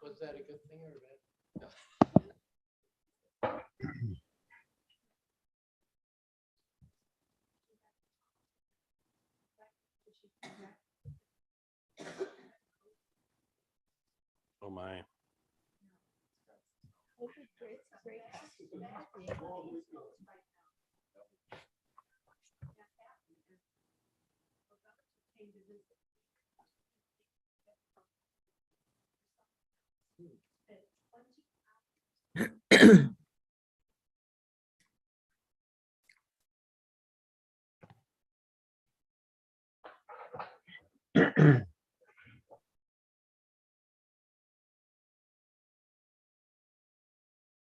Was that a good thing or bad? Oh my.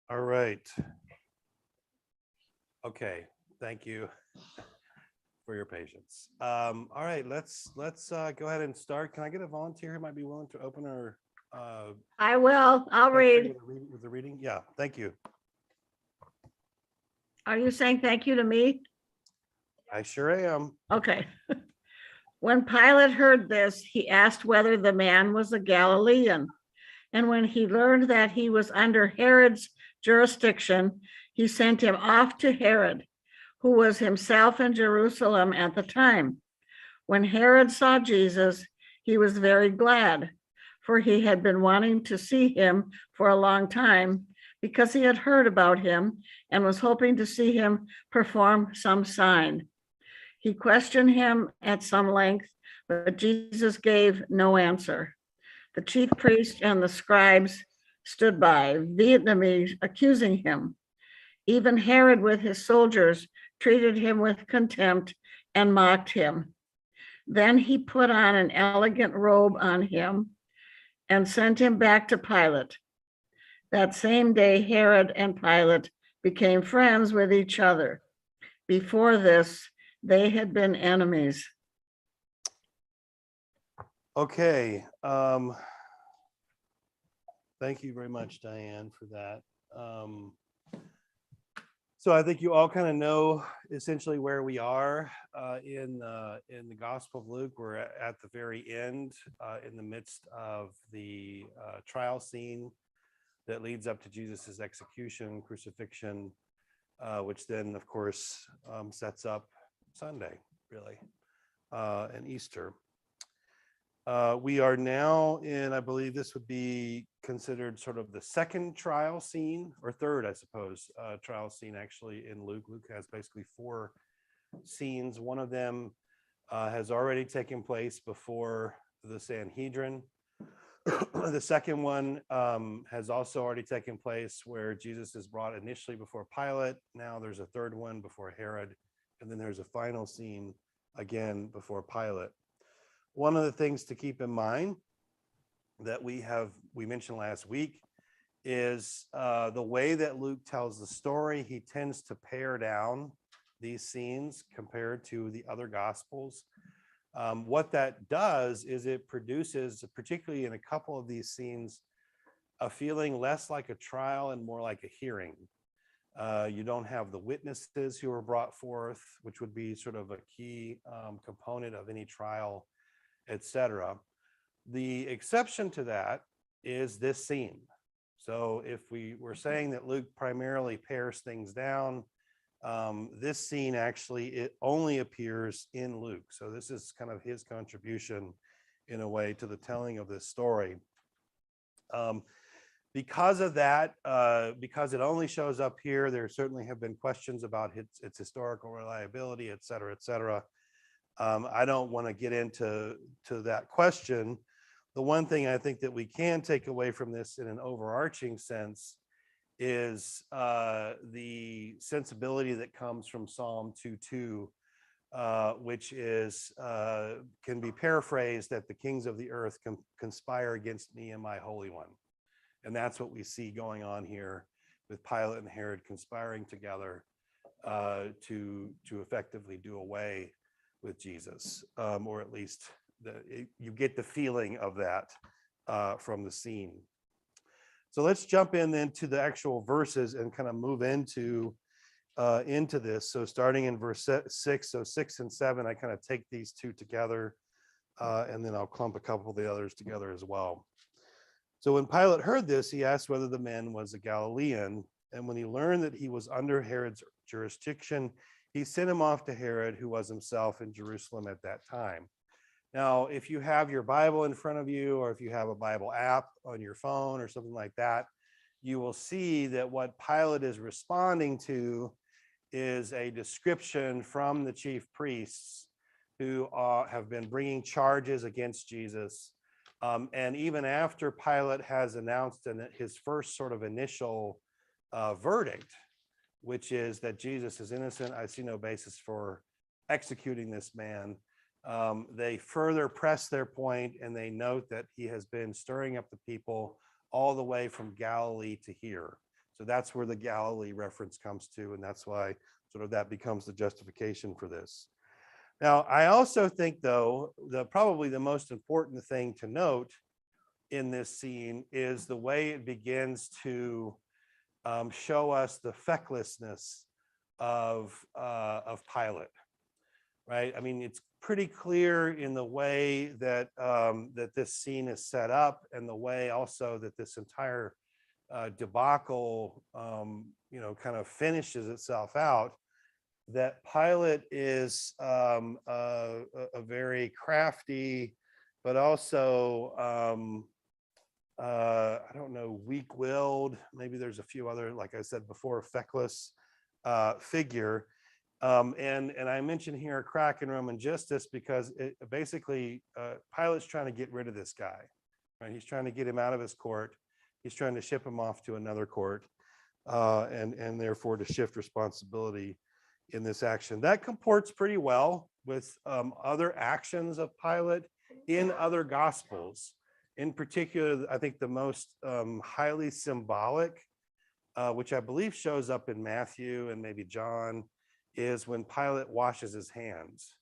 All right. Okay. Thank you for your patience. All right. Let's go ahead and start. Can I get a volunteer who might be willing to open our? I will. I'll read. With the reading. Yeah. Thank you. Are you saying thank you to me? I sure am. Okay. When Pilate heard this, he asked whether the man was a Galilean. And when he learned that he was under Herod's jurisdiction, he sent him off to Herod, who was himself in Jerusalem at the time. When Herod saw Jesus, he was very glad, for he had been wanting to see him for a long time because he had heard about him and was hoping to see him perform some sign. He questioned him at some length, but Jesus gave no answer. The chief priests and the scribes stood by, vehemently accusing him. Even Herod with his soldiers treated him with contempt and mocked him. Then he put on an elegant robe on him and sent him back to Pilate. That same day, Herod and Pilate became friends with each other. Before this, they had been enemies. Okay. Thank you very much, Diane, for that. So I think you all kind of know essentially where we are in the Gospel of Luke. We're at the very end, in the midst of the trial scene that leads up to Jesus's execution, crucifixion, which then, of course, sets up Sunday, really, and Easter. We are now in, I believe this would be considered sort of the second trial scene, or third, I suppose, trial scene actually in Luke. Luke has basically 4 scenes. One of them has already taken place before the Sanhedrin. The second one has also already taken place where Jesus is brought initially before Pilate. Now there's a third one before Herod. And then there's a final scene again before Pilate. One of the things to keep in mind that we mentioned last week is the way that Luke tells the story. He tends to pare down these scenes compared to the other Gospels. What that does is it produces, particularly in a couple of these scenes, a feeling less like a trial and more like a hearing. You don't have the witnesses who are brought forth, which would be sort of a key component of any trial, etc. The exception to that is this scene. So if we were saying that Luke primarily pares things down, this scene actually, it only appears in Luke. So this is kind of his contribution in a way to the telling of this story. Because of that, because it only shows up here, there certainly have been questions about its historical reliability, et cetera, et cetera. I don't want to get into that question. The one thing I think that we can take away from this in an overarching sense is the sensibility that comes from Psalm 2:2, which is can be paraphrased that the kings of the earth conspire against me and my Holy One. And that's what we see going on here with Pilate and Herod conspiring together to effectively do away with Jesus, or at least you get the feeling of that from the scene. So let's jump in then to the actual verses and kind of move into into this. So starting in verse 6, so 6 and 7, I kind of take these two together, and then I'll clump a couple of the others together as well. So when Pilate heard this, he asked whether the man was a Galilean. And when he learned that he was under Herod's jurisdiction, he sent him off to Herod, who was himself in Jerusalem at that time. Now, if you have your Bible in front of you, or if you have a Bible app on your phone or something like that, you will see that what Pilate is responding to is a description from the chief priests who have been bringing charges against Jesus. And even after Pilate has announced his first sort of initial verdict, which is that Jesus is innocent, I see no basis for executing this man. They further press their point, and they note that he has been stirring up the people all the way from Galilee to here. So that's where the Galilee reference comes to, and that's why sort of that becomes the justification for this. Now, I also think, though, probably the most important thing to note in this scene is the way it begins to show us the fecklessness of Pilate, right? I mean, it's pretty clear in the way that that this scene is set up, and the way also that this entire debacle, kind of finishes itself out, that Pilate is a very crafty, but also, I don't know, weak-willed. Maybe there's a few other, like I said before, feckless figure. And I mentioned here a crack in Roman justice because basically Pilate's trying to get rid of this guy, right? He's trying to get him out of his court. He's trying to ship him off to another court, and therefore to shift responsibility in this action. That comports pretty well with other actions of Pilate in other gospels. In particular, I think the most highly symbolic, which I believe shows up in Matthew and maybe John, is when Pilate washes his hands,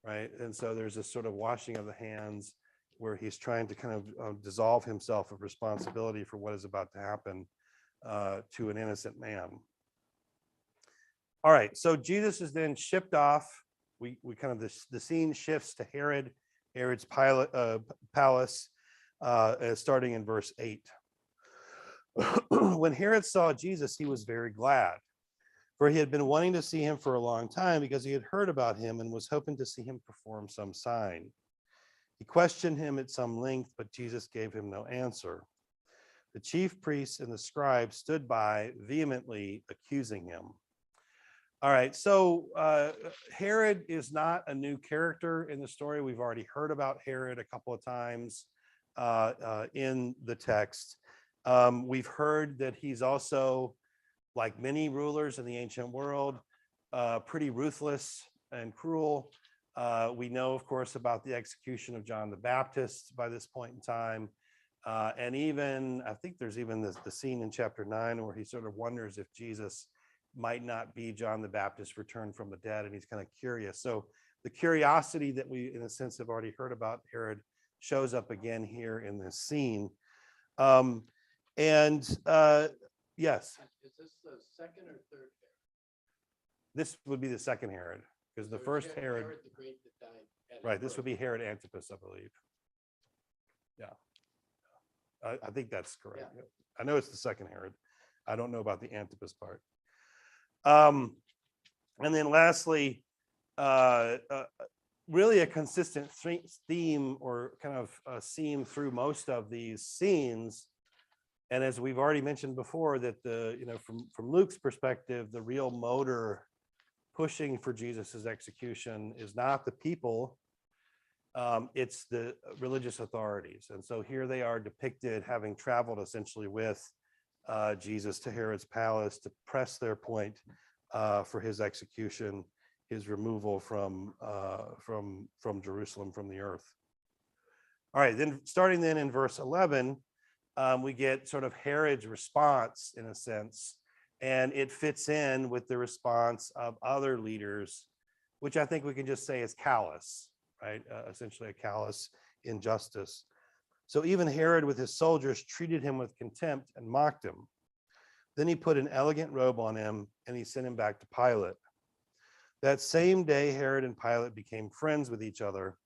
right? And so there's this sort of washing of the hands where he's trying to kind of dissolve himself of responsibility for what is about to happen to an innocent man. All right, so Jesus is then shipped off. We kind of, the scene shifts to Herod's palace, starting in verse 8. When Herod saw Jesus, he was very glad, for he had been wanting to see him for a long time because he had heard about him and was hoping to see him perform some sign. He questioned him at some length, but Jesus gave him no answer. The chief priests and the scribes stood by, vehemently accusing him. All right, so Herod is not a new character in the story. We've already heard about Herod a couple of times in the text. We've heard that he's also, like many rulers in the ancient world, pretty ruthless and cruel. We know, of course, about the execution of John the Baptist by this point in time. And even, I think there's even the scene in chapter 9 where he sort of wonders if Jesus might not be John the Baptist returned from the dead, and he's kind of curious. So the curiosity that we, in a sense, have already heard about Herod shows up again here in this scene. Yes. Is this the second or third Herod? This would be the second Herod, because the first Herod, Herod the Great that died at right, his this would birth. be Herod Antipas, I believe. Yeah. I think that's correct. Yeah. I know it's the second Herod. I don't know about the Antipas part. And then lastly, really a consistent theme, or kind of a theme through most of these scenes. And as we've already mentioned before, that from Luke's perspective, the real motor pushing for Jesus's execution is not the people, it's the religious authorities. And so here they are depicted having traveled essentially with Jesus to Herod's palace to press their point for his execution, his removal from Jerusalem, from the earth. All right, then starting then in verse 11, we get sort of Herod's response in a sense, and it fits in with the response of other leaders, which I think we can just say is callous, right? Essentially a callous injustice. So even Herod with his soldiers treated him with contempt and mocked him. Then he put an elegant robe on him and he sent him back to Pilate. That same day, Herod and Pilate became friends with each other.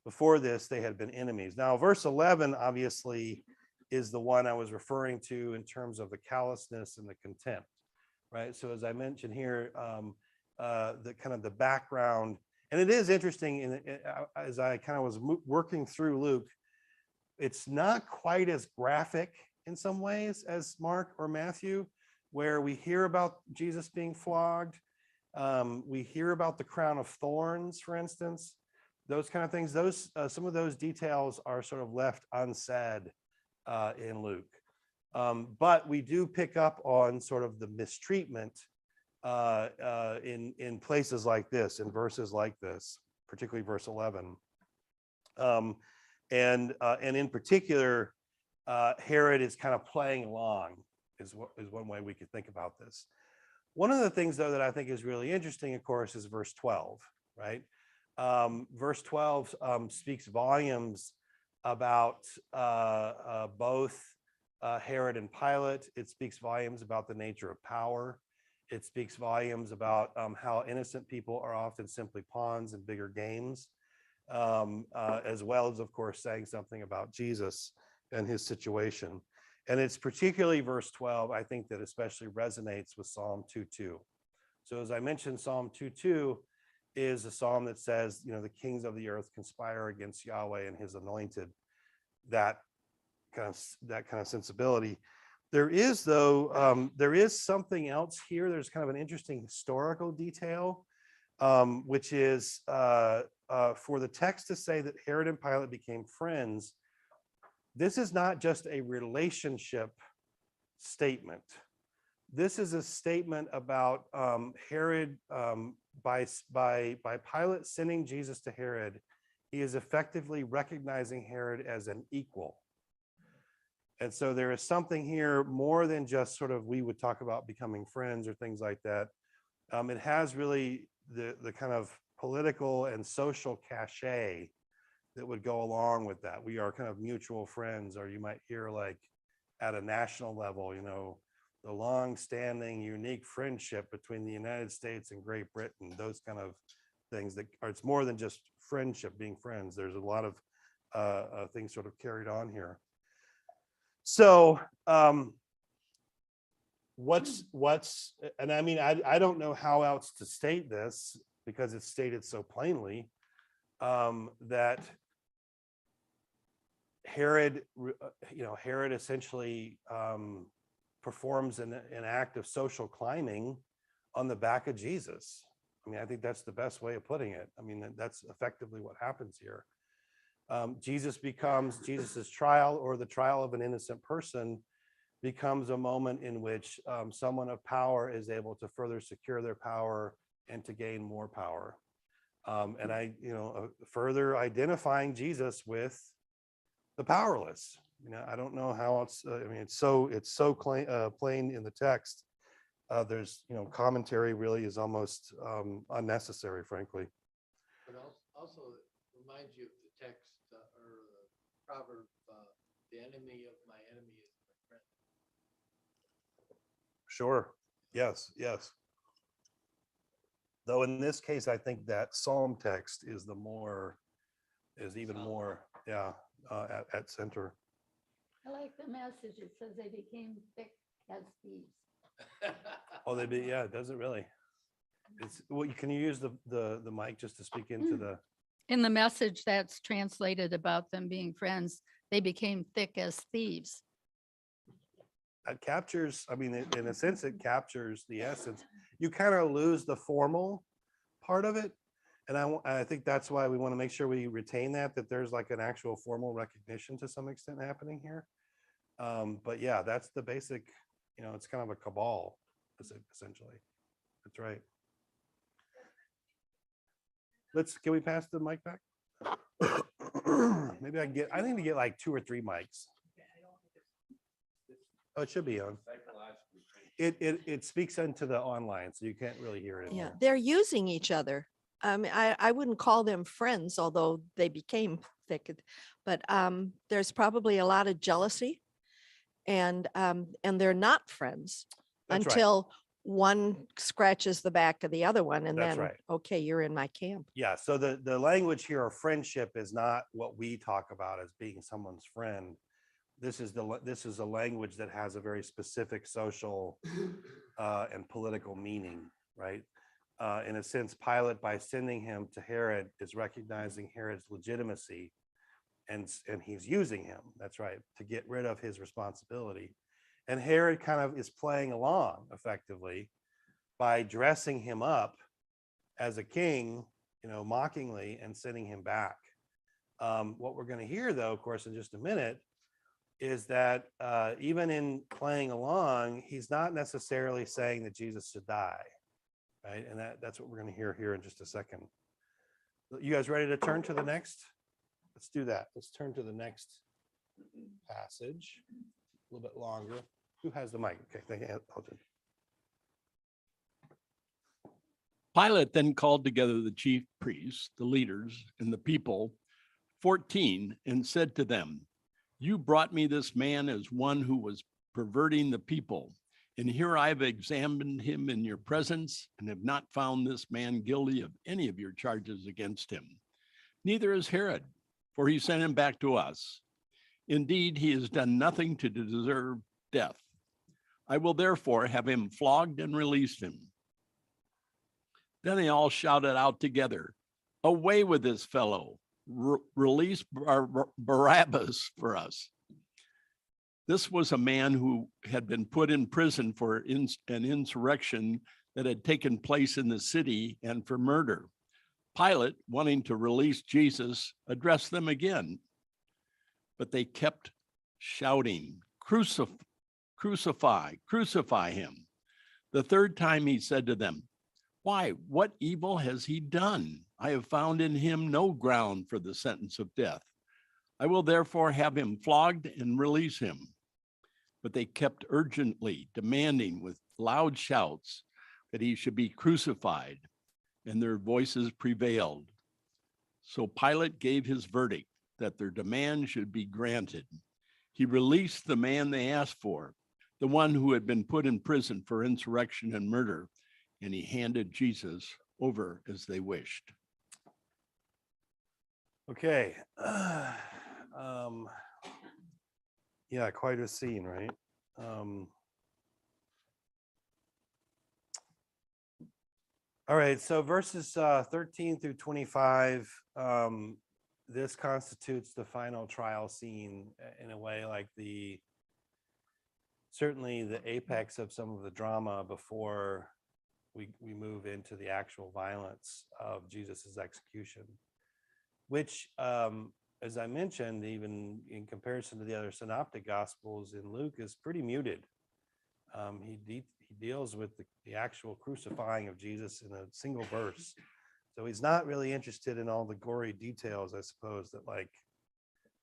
Before this, they had been enemies. Now, verse 11 obviously is the one I was referring to in terms of the callousness and the contempt, right? So as I mentioned here, the kind of the background, and it is interesting, as I kind of was working through Luke, it's not quite as graphic in some ways as Mark or Matthew, where we hear about Jesus being flogged. We hear about the crown of thorns, for instance, those kind of things. Those some of those details are sort of left unsaid in Luke. But we do pick up on sort of the mistreatment in places like this, in verses like this, particularly verse 11. And in particular, Herod is kind of playing along, is one way we could think about this. One of the things, though, that I think is really interesting, of course, is verse 12, right? Verse 12 speaks volumes about both Herod and Pilate. It speaks volumes about the nature of power. It speaks volumes about how innocent people are often simply pawns in bigger games, as well as, of course, saying something about Jesus and his situation. And it's particularly verse 12, I think, that especially resonates with Psalm 2:2. So as I mentioned, Psalm 2:2 is a psalm that says, the kings of the earth conspire against Yahweh and his anointed, that kind of sensibility. There is, though, there is something else here. There's kind of an interesting historical detail, which is for the text to say that Herod and Pilate became friends. This is not just a relationship statement. This is a statement about Herod, by Pilate sending Jesus to Herod, he is effectively recognizing Herod as an equal. And so there is something here more than just sort of, we would talk about becoming friends or things like that. It has really the kind of political and social cachet that would go along with that. We are kind of mutual friends, or you might hear, like, at a national level, the long-standing, unique friendship between the United States and Great Britain, those kind of things that are, it's more than just friendship, being friends. There's a lot of things sort of carried on here. So and I mean, I don't know how else to state this, because it's stated so plainly, that Herod essentially performs an act of social climbing on the back of Jesus. I mean, I think that's the best way of putting it. I mean, that's effectively what happens here. Jesus's trial, or the trial of an innocent person, becomes a moment in which someone of power is able to further secure their power and to gain more power. And further identifying Jesus with the powerless. I don't know how else. I mean, it's so plain in the text. There's, commentary really is almost unnecessary, frankly. But also reminds you of the text or the proverb, the enemy of my enemy is my friend. Sure. Yes. Though in this case, I think that Psalm text is even more, at center. I like the message. It says they became thick as thieves. Oh, does it really? Can you use the mic just to speak into the? In the message that's translated about them being friends, they became thick as thieves. It captures, I mean, in a sense, it captures the essence. You kind of lose the formal part of it. And I think that's why we want to make sure we retain that there's like an actual formal recognition to some extent happening here. But yeah, that's the basic, it's kind of a cabal, essentially. That's right. Can we pass the mic back? Maybe I need to get like 2 or 3 mics. Oh, it should be on. It speaks into the online, so you can't really hear it anymore. Yeah, they're using each other. I wouldn't call them friends, although they became thick. But there's probably a lot of jealousy, and they're not friends. That's right. until one scratches the back of the other one and That's then, right. okay, you're in my camp. Yeah, so the language here of friendship is not what we talk about as being someone's friend. This is a language that has a very specific social and political meaning, right? In a sense, Pilate, by sending him to Herod, is recognizing Herod's legitimacy, and he's using him. That's right, to get rid of his responsibility. And Herod kind of is playing along effectively by dressing him up as a king, mockingly, and sending him back. What we're going to hear, though, of course, in just a minute, is that even in playing along, he's not necessarily saying that Jesus should die, right? And that's what we're going to hear here in just a second. You guys ready to turn to the next? Let's do that. Let's turn to the next passage. A little bit longer. Who has the mic? Okay, thank you. Pilate then called together the chief priests, the leaders, and the people, 14, and said to them, "You brought me this man as one who was perverting the people. And here I've examined him in your presence and have not found this man guilty of any of your charges against him. Neither is Herod, for he sent him back to us. Indeed, he has done nothing to deserve death. I will therefore have him flogged and release him." Then they all shouted out together, "Away with this fellow! Release Barabbas for us." This was a man who had been put in prison for an insurrection that had taken place in the city and for murder. Pilate, wanting to release Jesus, addressed them again, but they kept shouting, "Crucify, crucify him." The third time he said to them, "Why, what evil has he done? I have found in him no ground for the sentence of death. I will therefore have him flogged and release him." But they kept urgently demanding with loud shouts that he should be crucified, and their voices prevailed. So Pilate gave his verdict that their demand should be granted. He released the man they asked for, the one who had been put in prison for insurrection and murder, and he handed Jesus over as they wished. Okay. Yeah, quite a scene, right? All right, so verses 13 through 25, this constitutes the final trial scene in a way, like certainly the apex of some of the drama before we move into the actual violence of Jesus's execution, which, as I mentioned, even in comparison to the other synoptic gospels, in Luke is pretty muted. He deals with the actual crucifying of Jesus in a single verse. So he's not really interested in all the gory details, I suppose, that, like,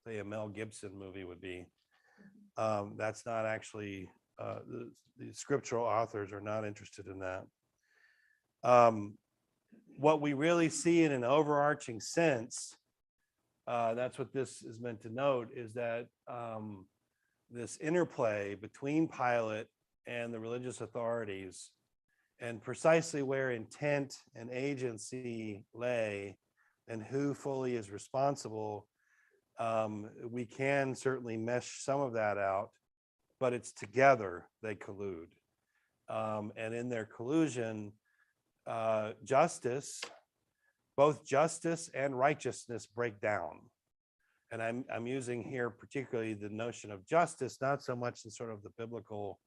say, a Mel Gibson movie would be. That's not actually, the scriptural authors are not interested in that. What we really see in an overarching sense, that's what this is meant to note, is that this interplay between Pilate and the religious authorities, and precisely where intent and agency lay and who fully is responsible, we can certainly mesh some of that out, but it's together they collude. And in their collusion, both justice and righteousness break down. And I'm using here particularly the notion of justice, not so much in sort of the biblical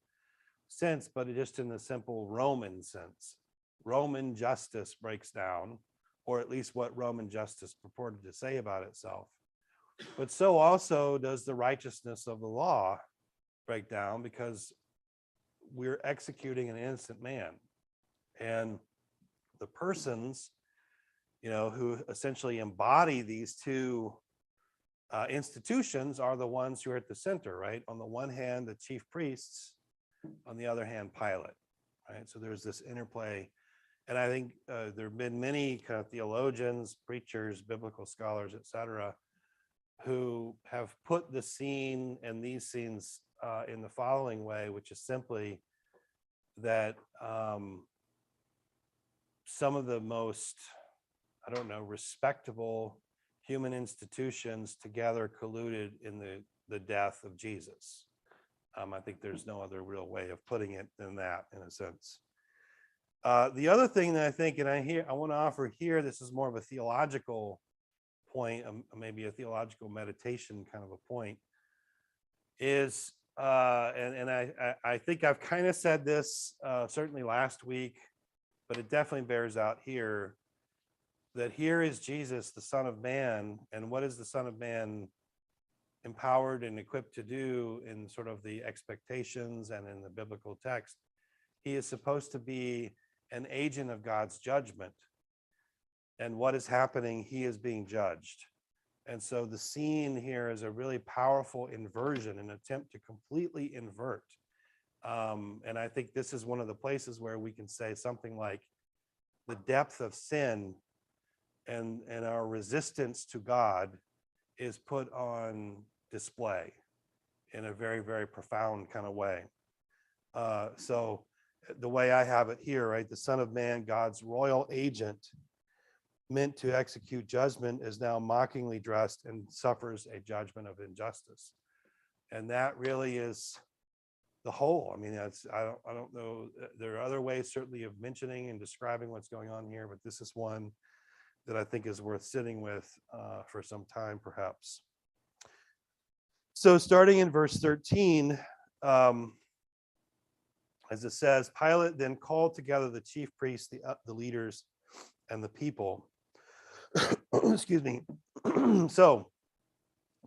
sense, but just in the simple Roman sense. Roman justice breaks down, or at least what Roman justice purported to say about itself. But so also does the righteousness of the law break down, because we're executing an innocent man. And the persons, who essentially embody these two institutions are the ones who are at the center, right? On the one hand, the chief priests, on the other hand, Pilate, right? So there's this interplay. And I think there have been many kind of theologians, preachers, biblical scholars, etc., who have put the scene and these scenes in the following way, which is simply that some of the most, I don't know, respectable human institutions together colluded in the death of Jesus. I think there's no other real way of putting it than that, in a sense. The other thing that I think, and I want to offer here, this is more of a theological point, maybe a theological meditation kind of a point, is, and I think I've kind of said this certainly last week, but it definitely bears out here, that here is Jesus, the Son of Man, and what is the Son of Man empowered and equipped to do in sort of the expectations and in the biblical text? He is supposed to be an agent of God's judgment. And what is happening? He is being judged. And so the scene here is a really powerful inversion, an attempt to completely invert. And I think this is one of the places where we can say something like the depth of sin and our resistance to God is put on display in a very, very profound kind of way. So the way I have it here, right, the Son of Man, God's royal agent, meant to execute judgment, is now mockingly dressed and suffers a judgment of injustice. And that really is the whole. I mean, I don't know. There are other ways certainly of mentioning and describing what's going on here, but this is one that I think is worth sitting with for some time, perhaps. So starting in verse 13, as it says, Pilate then called together the chief priests, the leaders, and the people. Excuse me. So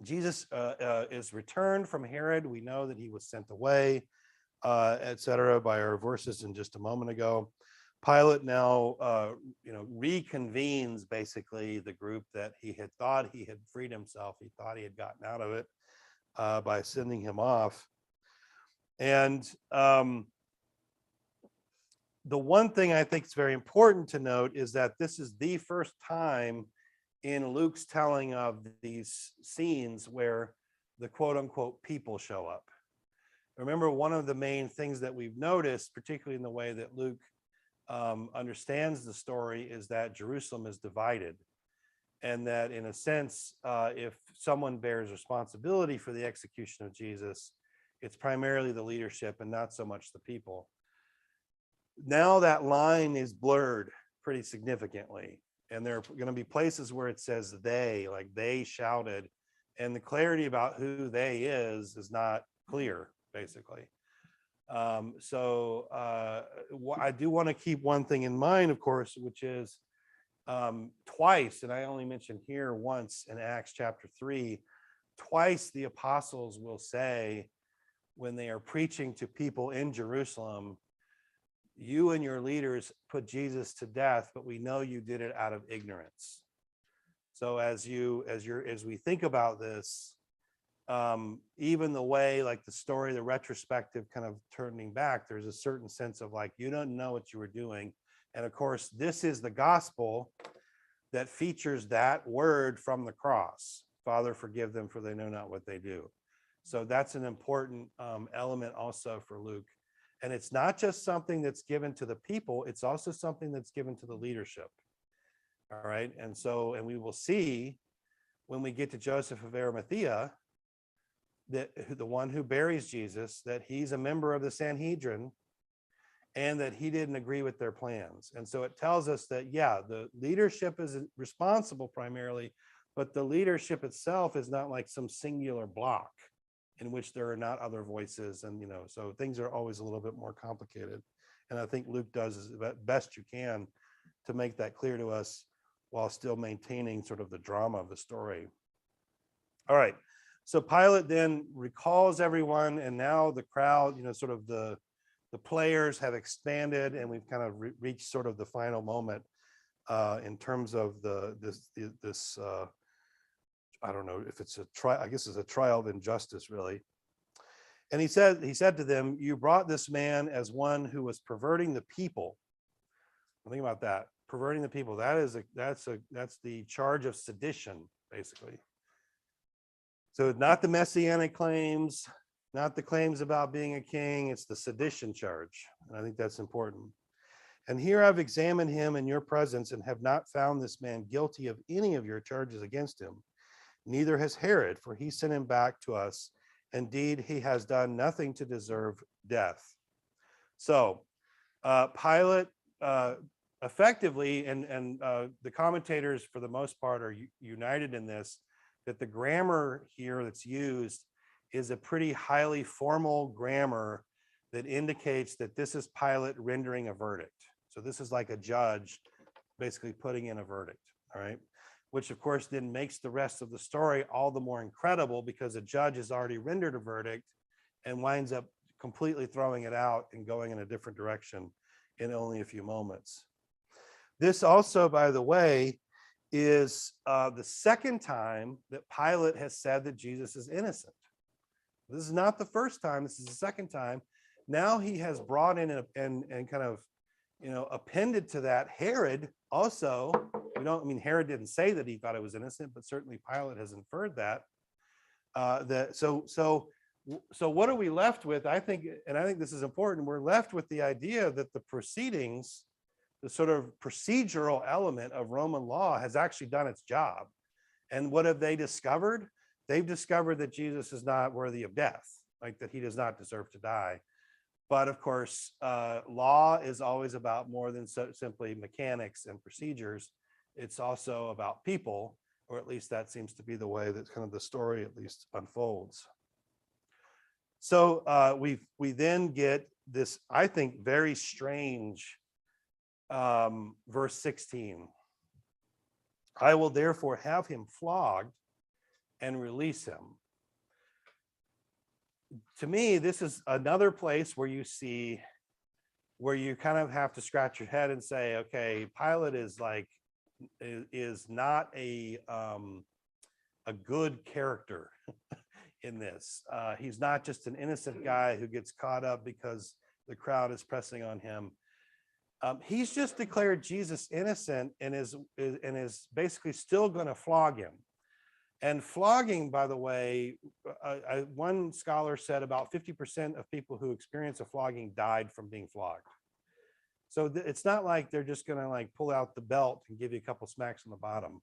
Jesus is returned from Herod. We know that he was sent away, etc., by our verses in just a moment ago. Pilate now, reconvenes basically the group that he had thought he had freed himself. He thought he had gotten out of it by sending him off. And the one thing I think is very important to note is that this is the first time in Luke's telling of these scenes where the quote unquote people show up. Remember, one of the main things that we've noticed, particularly in the way that Luke understands the story, is that Jerusalem is divided. And that in a sense, if someone bears responsibility for the execution of Jesus, it's primarily the leadership and not so much the people. Now that line is blurred pretty significantly. And there are going to be places where it says they, like they shouted, and the clarity about who they is not clear, basically. So I do want to keep one thing in mind, of course, which is twice, and I only mentioned here once in Acts chapter 3, twice the apostles will say when they are preaching to people in Jerusalem, you and your leaders put Jesus to death, but we know you did it out of ignorance. So as we think about this, even the way, like the story, the retrospective kind of turning back, there's a certain sense of like, you don't know what you were doing. And of course, this is the gospel that features that word from the cross. Father, forgive them, for they know not what they do. So that's an important element also for Luke. And it's not just something that's given to the people, it's also something that's given to the leadership. All right. And we will see when we get to Joseph of Arimathea, that the one who buries Jesus, that he's a member of the Sanhedrin and that he didn't agree with their plans. And so it tells us that, yeah, the leadership is responsible primarily, but the leadership itself is not like some singular block in which there are not other voices. And, so things are always a little bit more complicated. And I think Luke does the best you can to make that clear to us while still maintaining sort of the drama of the story. All right. So Pilate then recalls everyone, and now the crowd, sort of the players have expanded, and we've kind of reached sort of the final moment in terms of this I don't know if it's a trial. I guess it's a trial of injustice, really. And he said to them, "You brought this man as one who was perverting the people." Think about that. Perverting the people. That's the charge of sedition, basically. So not the messianic claims, not the claims about being a king, it's the sedition charge. And I think that's important. And here I've examined him in your presence and have not found this man guilty of any of your charges against him. Neither has Herod, for he sent him back to us. Indeed, he has done nothing to deserve death. So Pilate effectively, and the commentators for the most part are united in this, that the grammar here that's used is a pretty highly formal grammar that indicates that this is Pilate rendering a verdict. So this is like a judge basically putting in a verdict, all right? Which of course then makes the rest of the story all the more incredible because a judge has already rendered a verdict and winds up completely throwing it out and going in a different direction in only a few moments. This also, by the way, is the second time that Pilate has said that Jesus is innocent. This is not the first time, this is the second time. Now he has brought in and kind of, appended to that Herod also. Herod didn't say that he thought it was innocent, but certainly Pilate has inferred that. So what are we left with? I think this is important. We're left with the idea that the proceedings, the sort of procedural element of Roman law has actually done its job. And what have they discovered? They've discovered that Jesus is not worthy of death, like that he does not deserve to die. But of course, law is always about more than simply mechanics and procedures. It's also about people, or at least that seems to be the way that kind of the story at least unfolds. So we then get this, I think, very strange verse 16. I will therefore have him flogged and release him. To me, this is another place where you kind of have to scratch your head and say, okay, Pilate is not a good character in this. He's not just an innocent guy who gets caught up because the crowd is pressing on him. He's just declared Jesus innocent and is basically still going to flog him. And flogging, by the way, one scholar said about 50% of people who experience a flogging died from being flogged. So it's not like they're just going to pull out the belt and give you a couple smacks on the bottom,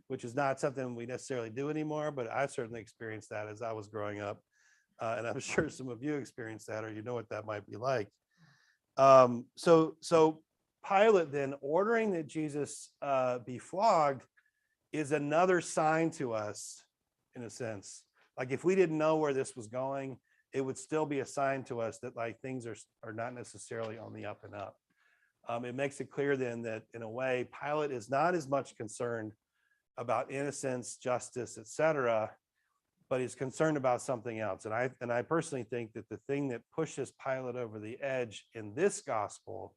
which is not something we necessarily do anymore. But I certainly experienced that as I was growing up. And I'm sure some of you experienced that, or you know what that might be like. So Pilate then ordering that Jesus be flogged is another sign to us, in a sense. Like if we didn't know where this was going, it would still be a sign to us that things are not necessarily on the up and up. It makes it clear then that in a way, Pilate is not as much concerned about innocence, justice, etc., but he's concerned about something else. And I personally think that the thing that pushes Pilate over the edge in this gospel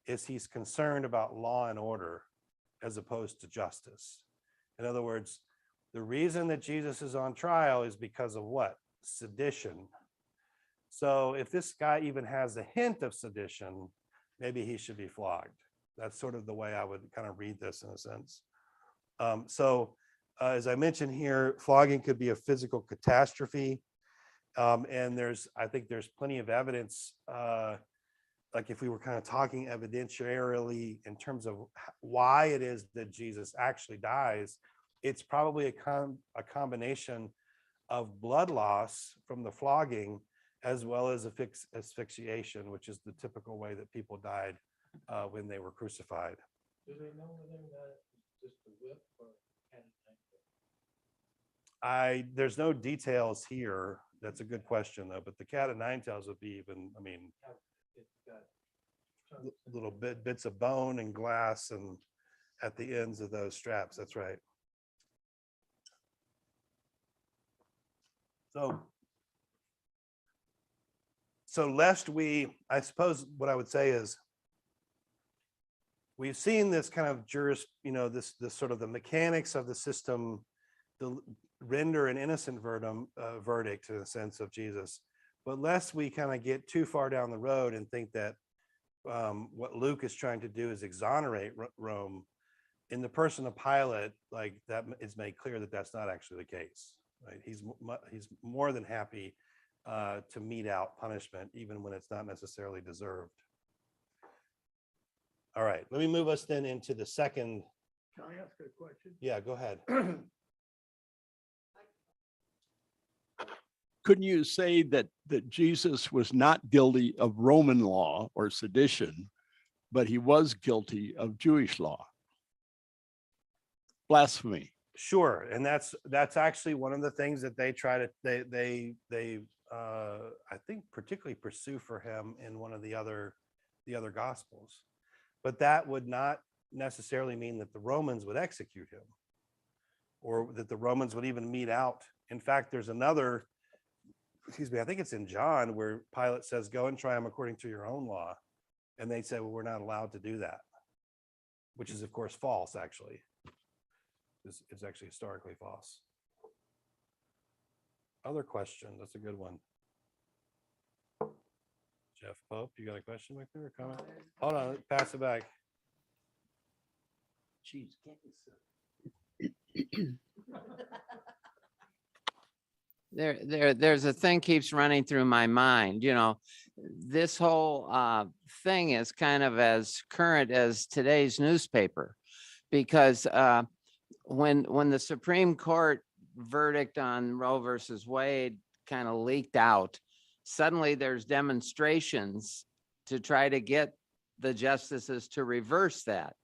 is he's concerned about law and order as opposed to justice. In other words, the reason that Jesus is on trial is because of what? Sedition. So if this guy even has a hint of sedition, maybe he should be flogged. That's sort of the way I would kind of read this in a sense. As I mentioned here, flogging could be a physical catastrophe. And I think there's plenty of evidence, like if we were kind of talking evidentiarily in terms of why it is that Jesus actually dies, it's probably a combination of blood loss from the flogging as well as asphyxiation, which is the typical way that people died when they were crucified. Do they know whether that is just a whip or cat and There's no details here. That's a good question though, but the cat of nine tails would be even, it's got little bits of bone and glass and at the ends of those straps. That's right. So lest I suppose what I would say is we've seen this kind of this sort of the mechanics of the system, render an innocent verdict in a sense of Jesus, but lest we kind of get too far down the road and think that what Luke is trying to do is exonerate Rome in the person of Pilate, like that is made clear that that's not actually the case. right? He's more than happy to mete out punishment, even when it's not necessarily deserved. All right, let me move us then into the second. Can I ask a question? Yeah, go ahead. Couldn't you say that Jesus was not guilty of Roman law or sedition, but he was guilty of Jewish law? Blasphemy. Sure, and that's actually one of the things that they try to they I think particularly pursue for him in one of the other gospels. But that would not necessarily mean that the Romans would execute him, or that the Romans would even mete out. In fact, there's another, excuse me, I think it's in John, where Pilate says, "Go and try him according to your own law," and they say, "Well, we're not allowed to do that," which is of course false. Actually, it's actually historically false. Other question? That's a good one. Jeff Pope, you got a question back there or comment? Hold on, pass it back. Jeez, can't you sit? There's a thing keeps running through my mind, this whole thing is kind of as current as today's newspaper, because when the Supreme Court verdict on Roe versus Wade kind of leaked out, suddenly there's demonstrations to try to get the justices to reverse that.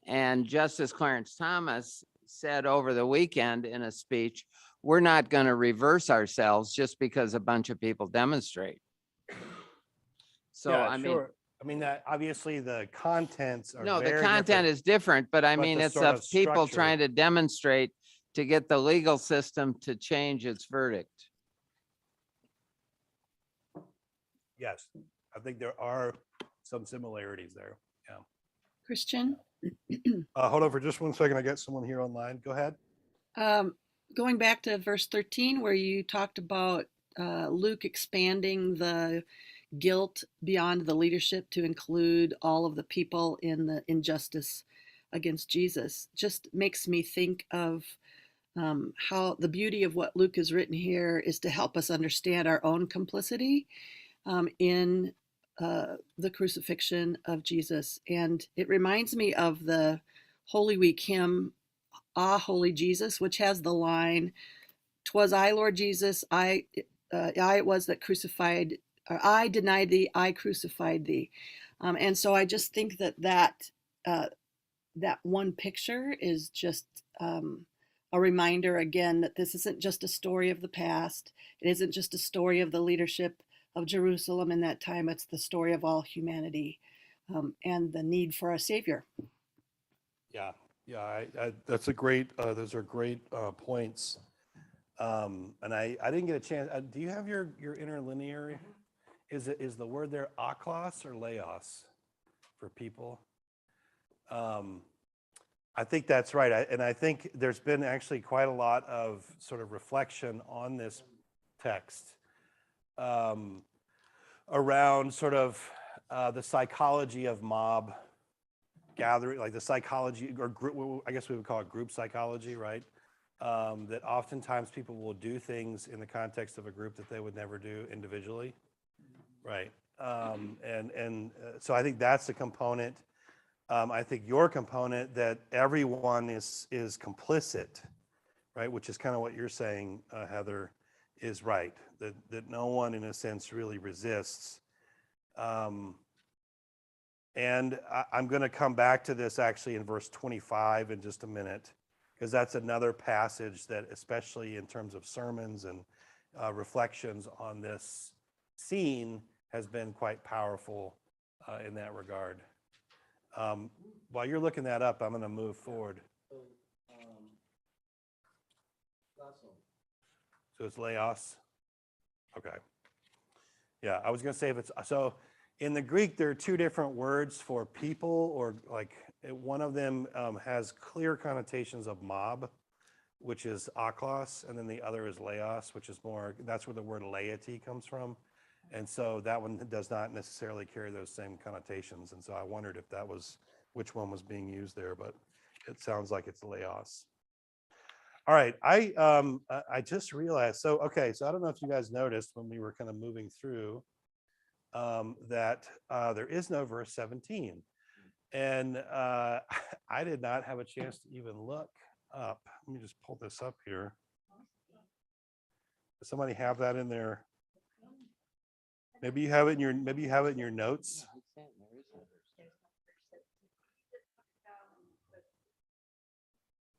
And Justice Clarence Thomas said over the weekend in a speech, we're not going to reverse ourselves just because a bunch of people demonstrate. So, Yeah, I mean, sure. I mean, that obviously the contents are no, the very content different. is different, but I but mean, the it's sort of of people structure. trying to demonstrate to get the legal system to change its verdict. Yes, I think there are some similarities there. Yeah. Christian, Hold on for just 1 second. I got someone here online. Go ahead. going back to verse 13, where you talked about Luke expanding the guilt beyond the leadership to include all of the people in the injustice against Jesus, just makes me think of how the beauty of what Luke has written here is to help us understand our own complicity in the crucifixion of Jesus. And it reminds me of the Holy Week hymn, Ah, Holy Jesus, which has the line, "'Twas I, Lord Jesus, I it was that crucified, or I denied thee, I crucified thee." And so I just think that one picture is just a reminder again that this isn't just a story of the past. It isn't just a story of the leadership of Jerusalem in that time. It's the story of all humanity and the need for a savior. Yeah, yeah, that's a great. Those are great points. And I didn't get a chance. Do you have your interlinear? Is the word there aklos or laos for people? I think that's right. And I think there's been actually quite a lot of sort of reflection on this text around sort of the psychology of mob gathering, like the psychology or group, I guess we would call it group psychology, right? That oftentimes people will do things in the context of a group that they would never do individually, right? So I think that's a component. I think your component that everyone is complicit, right? Which is kind of what you're saying, Heather, is right. That no one, in a sense, really resists. And I'm going to come back to this actually in verse 25 in just a minute, because that's another passage that, especially in terms of sermons and reflections on this scene, has been quite powerful in that regard. While you're looking that up, I'm going to move forward. So it's laos. Okay. Yeah, I was going to say if it's so. In the Greek, there are two different words for people, or like one of them has clear connotations of mob, which is aklos, and then the other is laos, which is more, that's where the word laity comes from. And so that one does not necessarily carry those same connotations. And so I wondered if that was, which one was being used there, but it sounds like it's laos. All right, I just realized, so, okay, so I don't know if you guys noticed when we were kind of moving through that there is no verse 17. And I did not have a chance to even look up. Let me just pull this up here. Does somebody have that in there? Maybe you have it in your notes.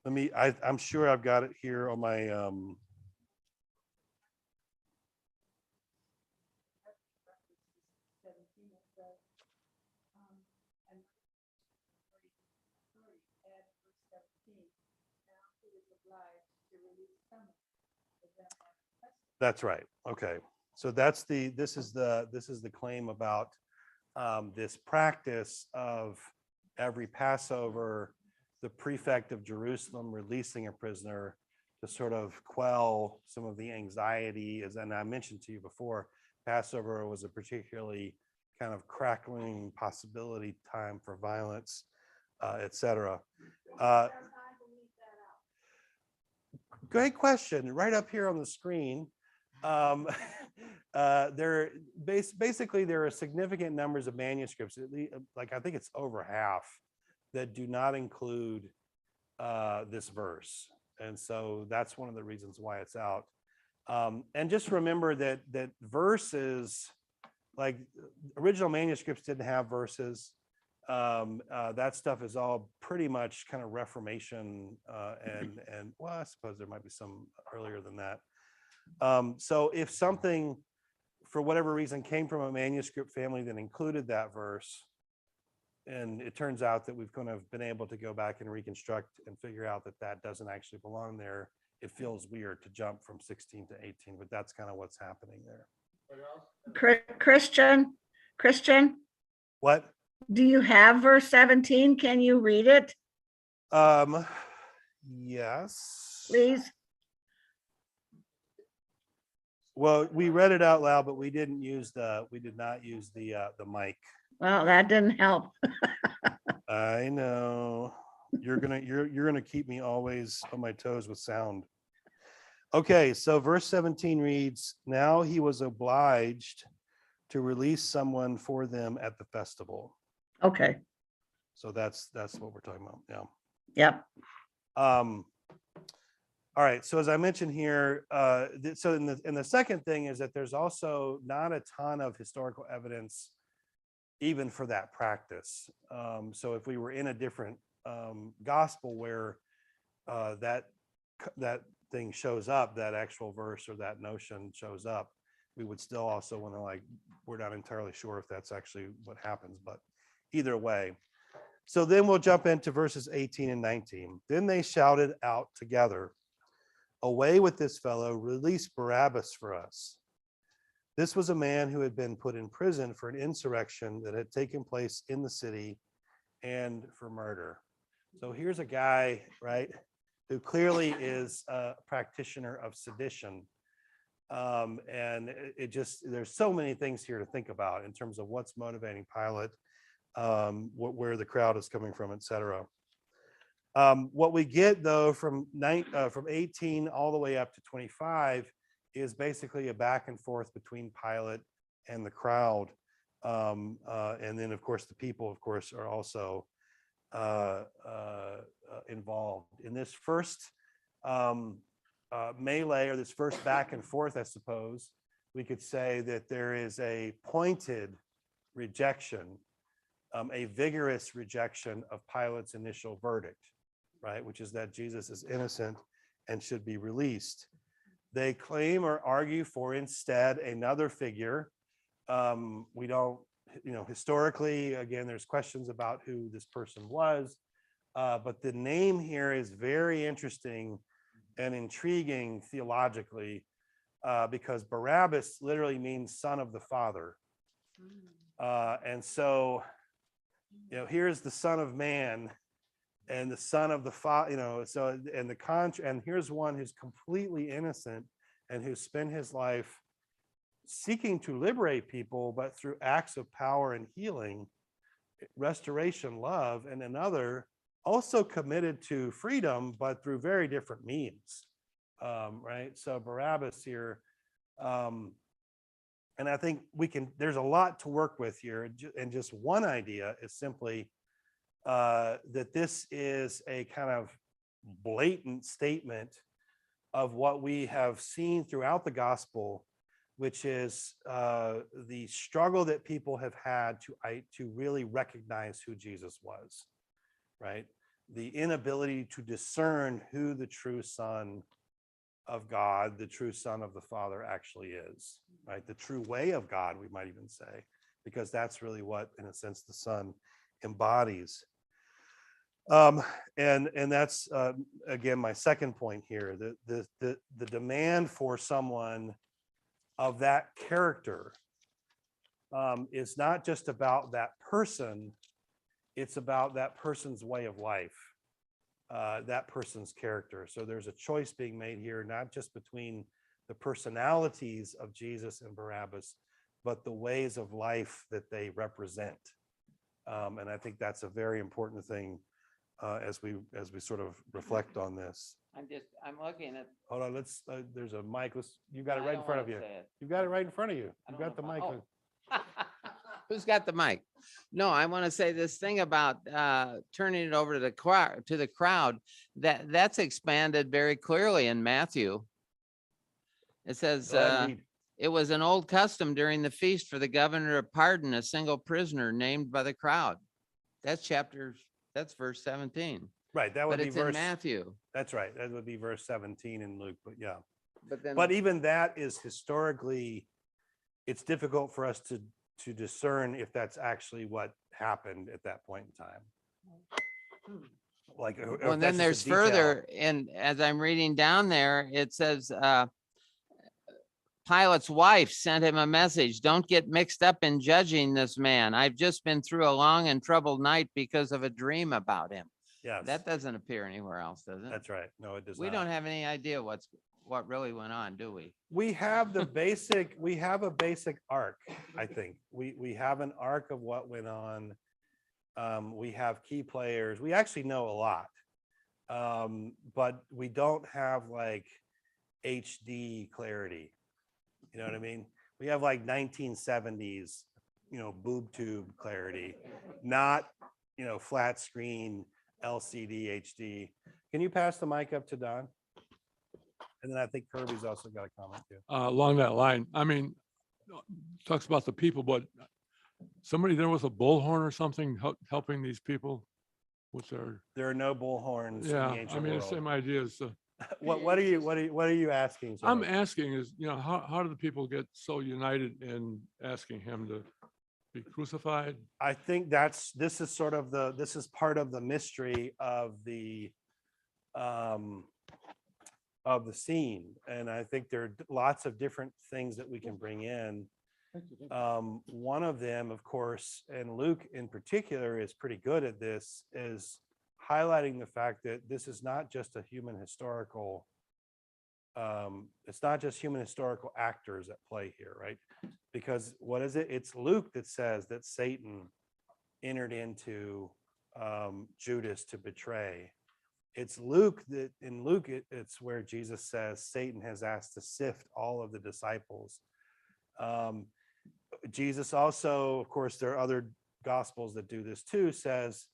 I'm sure I've got it here on my That's right. Okay. So this is the claim about this practice of every Passover, the prefect of Jerusalem releasing a prisoner to sort of quell some of the anxiety. And I mentioned to you before, Passover was a particularly kind of crackling possibility time for violence, etc. Great question. Right up here on the screen. Basically there are significant numbers of manuscripts, like I think it's over half, that do not include this verse, and so that's one of the reasons why it's out. And just remember that verses, like original manuscripts didn't have verses. That stuff is all pretty much kind of Reformation, and well, I suppose there might be some earlier than that. So if something, for whatever reason, came from a manuscript family that included that verse, and it turns out that we've kind of been able to go back and reconstruct and figure out that that doesn't actually belong there, it feels weird to jump from 16 to 18, but that's kind of what's happening there. Christian, What? do you have verse 17? Can you read it? Yes. Please. Well, we read it out loud, but we did not use the mic. Well, that didn't help. I know. You're gonna keep me always on my toes with sound. Okay, so verse 17 reads, "Now he was obliged to release someone for them at the festival." Okay. So that's what we're talking about. Yeah. Yep. All right. So as I mentioned here, so in the second thing is that there's also not a ton of historical evidence even for that practice. So if we were in a different gospel where that thing shows up, that actual verse or that notion shows up, we would still also want to, we're not entirely sure if that's actually what happens, but either way. So then we'll jump into verses 18 and 19. Then they shouted out together, "Away with this fellow, release Barabbas for us." This was a man who had been put in prison for an insurrection that had taken place in the city and for murder. So here's a guy, right, who clearly is a practitioner of sedition. And there's so many things here to think about in terms of what's motivating Pilate, where the crowd is coming from, etc. What we get though from 18 all the way up to 25 is basically a back and forth between Pilate and the crowd, and then of course the people, of course, are also involved in this first melee, or this first back and forth. I suppose we could say that there is a pointed rejection, a vigorous rejection of Pilate's initial verdict, right, which is that Jesus is innocent and should be released. They claim or argue for instead another figure. We don't, historically, again, there's questions about who this person was, but the name here is very interesting and intriguing theologically, because Barabbas literally means son of the Father. And so, here's the Son of Man and the Son of the Father, and here's one who's completely innocent and who spent his life seeking to liberate people, but through acts of power and healing, restoration, love, and another also committed to freedom, but through very different means. Right. So Barabbas here, and I think there's a lot to work with here. And just one idea is simply that this is a kind of blatant statement of what we have seen throughout the gospel, which is the struggle that people have had to really recognize who Jesus was, right? The inability to discern who the true Son of God, the true Son of the Father actually is, right? The true way of God, we might even say, because that's really what, in a sense, the Son embodies. And that's again my second point here. The demand for someone of that character is not just about that person; it's about that person's way of life, that person's character. So there's a choice being made here, not just between the personalities of Jesus and Barabbas, but the ways of life that they represent. And I think that's a very important thing as we sort of reflect on this. I'm looking at. Hold on, there's a mic. You got it right in front of you. You've got it right in front of you. You've got the mic. Who's got the mic? No, I want to say this thing about turning it over to the crowd. That's expanded very clearly in Matthew. It says Go ahead and read. it was an old custom during the feast for the governor to pardon a single prisoner named by the crowd. That's verse 17. Right, that would But be it's in verse. Matthew. That's right. That would be verse 17 in Luke. But yeah, But then, but even that is historically, it's difficult for us to discern if that's actually what happened at that point in time. Like, or if well, that's then just a there's detail. further, and as I'm reading down there, it says Pilate's wife sent him a message. Don't get mixed up in judging this man. I've just been through a long and troubled night because of a dream about him. Yes, That doesn't appear anywhere else, does it? that's right. No, it does We not. don't have any idea what really went on, do we? We have a basic arc, I think. We have an arc of what went on. We have key players. We actually know a lot. But we don't have like HD clarity. You know what I mean? We have like 1970s, boob tube clarity, not, flat screen LCD HD. Can you pass the mic up to Don? And then I think Kirby's also got a comment too. Along that line, I mean, talks about the people, but somebody there with a bullhorn or something helping these people with their. There are no bullhorns in Yeah, the I ancient mean, the world. same idea as. What are you asking? I'm Sorry? asking is, how do the people get so united in asking him to be crucified? I think this is part of the mystery of the scene. And I think there are lots of different things that we can bring in. One of them, of course, and Luke in particular is pretty good at this, is highlighting the fact that this is not just a human historical, it's not just human historical actors at play here, right? Because what is it? It's Luke that says that Satan entered into Judas to betray. It's Luke that in Luke, it's where Jesus says Satan has asked to sift all of the disciples. Jesus also, of course, there are other gospels that do this too, says,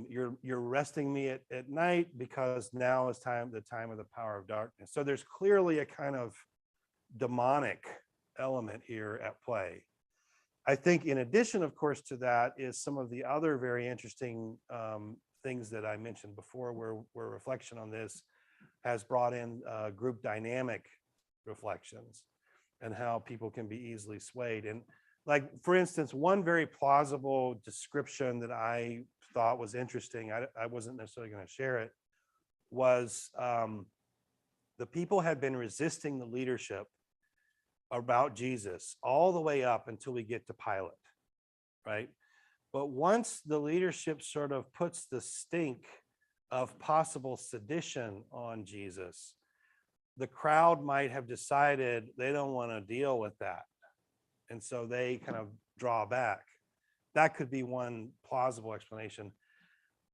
you're resting me at night because now is the time of the power of darkness. So there's clearly a kind of demonic element here at play. I think in addition, of course, to that is some of the other very interesting things that I mentioned before, where reflection on this has brought in group dynamic reflections and how people can be easily swayed. And like, for instance, one very plausible description that I thought was interesting, I wasn't necessarily going to share it, was the people had been resisting the leadership about Jesus all the way up until we get to Pilate, right? But once the leadership sort of puts the stink of possible sedition on Jesus, the crowd might have decided they don't want to deal with that. And so they kind of draw back. That could be one plausible explanation.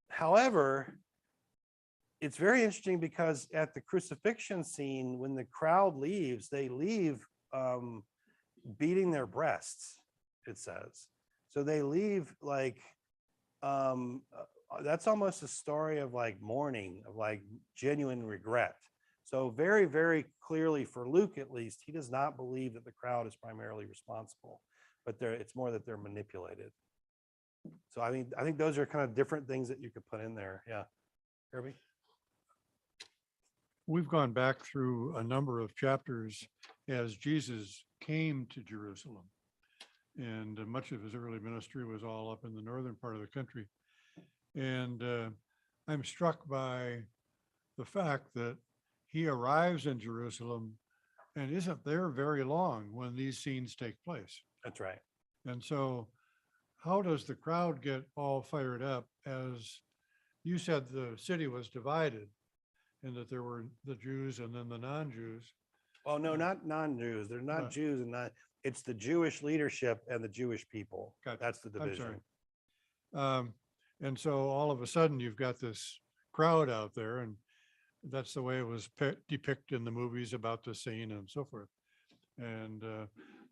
However, it's very interesting because at the crucifixion scene, when the crowd leaves, they leave beating their breasts, it says. So they leave like, that's almost a story of like mourning, of like genuine regret. So very, very clearly for Luke, at least, he does not believe that the crowd is primarily responsible, but it's more that they're manipulated. So I mean, I think those are kind of different things that you could put in there. Yeah. Kirby? We've gone back through a number of chapters as Jesus came to Jerusalem. And much of his early ministry was all up in the northern part of the country. And I'm struck by the fact that he arrives in Jerusalem and isn't there very long when these scenes take place. That's right. And so how does the crowd get all fired up? As you said, the city was divided and that there were the Jews and then the non-Jews. Well, no, not non-Jews. They're not Right. Jews and not, it's the Jewish leadership and the Jewish people. Gotcha. That's the I'm division. sorry. And so all of a sudden you've got this crowd out there, and that's the way it was depicted in the movies about the scene and so forth. And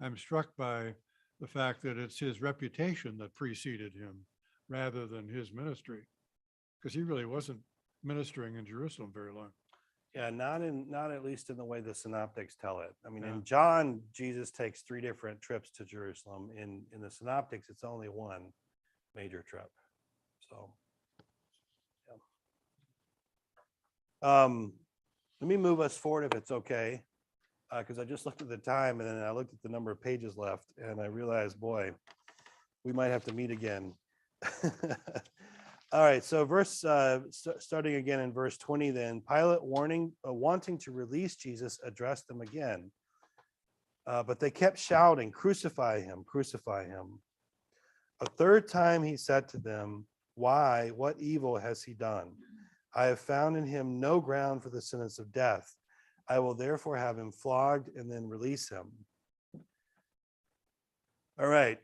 I'm struck by the fact that it's his reputation that preceded him rather than his ministry, because he really wasn't ministering in Jerusalem very long. Yeah, not at least in the way the synoptics tell it. I mean, Yeah. in John, Jesus takes 3 different trips to Jerusalem. In the synoptics, it's only one major trip. So, yeah. Let me move us forward if it's okay, because I just looked at the time and then I looked at the number of pages left and I realized, boy, we might have to meet again. All right, so starting again in verse 20, then Pilate wanting to release Jesus, addressed them again. But they kept shouting, "Crucify him, crucify him." A third time he said to them, "Why, what evil has he done? I have found in him no ground for the sentence of death. I will therefore have him flogged and then release him." All right.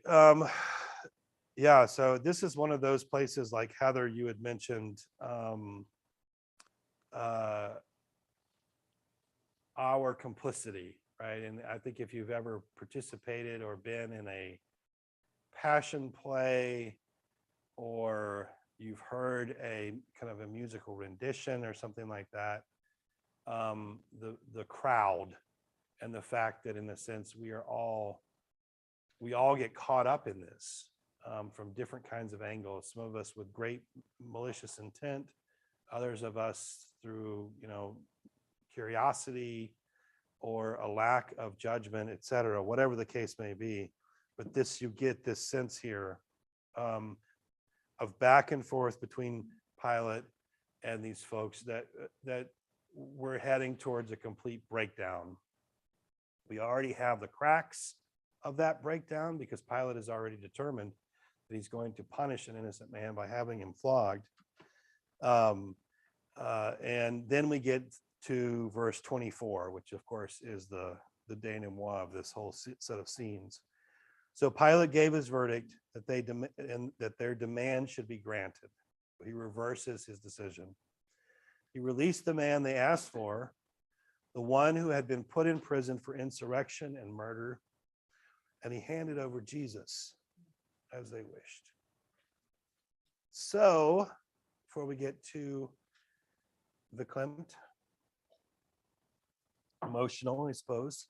Yeah, so this is one of those places like Heather, you had mentioned, our complicity, right? And I think if you've ever participated or been in a passion play, or you've heard a kind of a musical rendition or something like that, the crowd and the fact that in a sense we all get caught up in this. From different kinds of angles, some of us with great malicious intent, others of us through, curiosity or a lack of judgment, et cetera, whatever the case may be. But you get this sense here of back and forth between Pilate and these folks that we're heading towards a complete breakdown. We already have the cracks of that breakdown because Pilate has already determined that he's going to punish an innocent man by having him flogged. And then we get to verse 24, which of course is the denouement of this whole set of scenes. So Pilate gave his verdict that their demand should be granted. He reverses his decision. He released the man they asked for, the one who had been put in prison for insurrection and murder, and he handed over Jesus as they wished. So, before we get to the Clement, emotional, I suppose,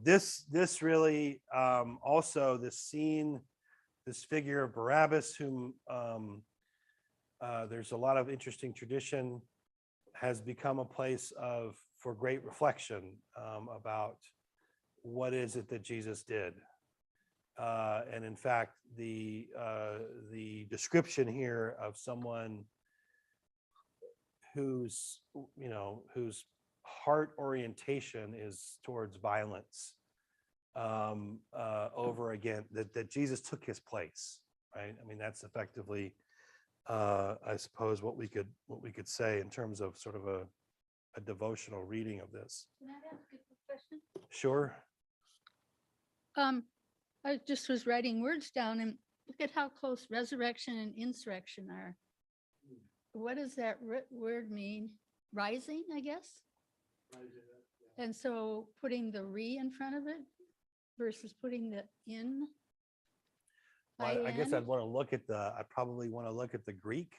this really also this scene, this figure of Barabbas, whom there's a lot of interesting tradition, has become a place for great reflection about what is it that Jesus did. And in fact, the description here of someone whose heart orientation is towards violence over again, that Jesus took his place, right? I mean, that's effectively, I suppose, what we could say in terms of sort of a devotional reading of this. Can I ask a quick question? Sure. I just was writing words down and look at how close resurrection and insurrection are. what does that word mean? Rising, I guess? And so putting the re in front of it versus putting the in. Well, I guess IN? I'd probably want to look at the Greek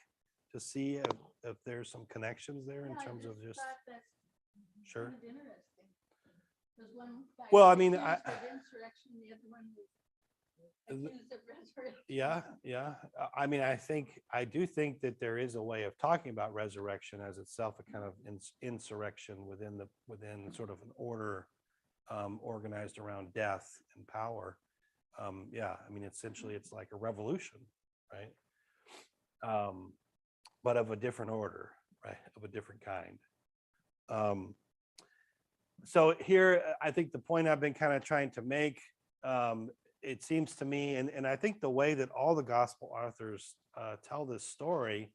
to see if there's some connections there in Yeah, I terms of just just, thought that's sure. kind of interesting. 'Cause one guy Well, I was mean, accused of insurrection, the other one was The- accused of resurrection. Yeah. I mean, I do think that there is a way of talking about resurrection as itself a kind of insurrection within sort of an order organized around death and power. Yeah, I mean, essentially, it's like a revolution, right? But of a different order, right? Of a different kind. So here, I think the point I've been kind of trying to make, it seems to me, and I think the way that all the gospel authors tell this story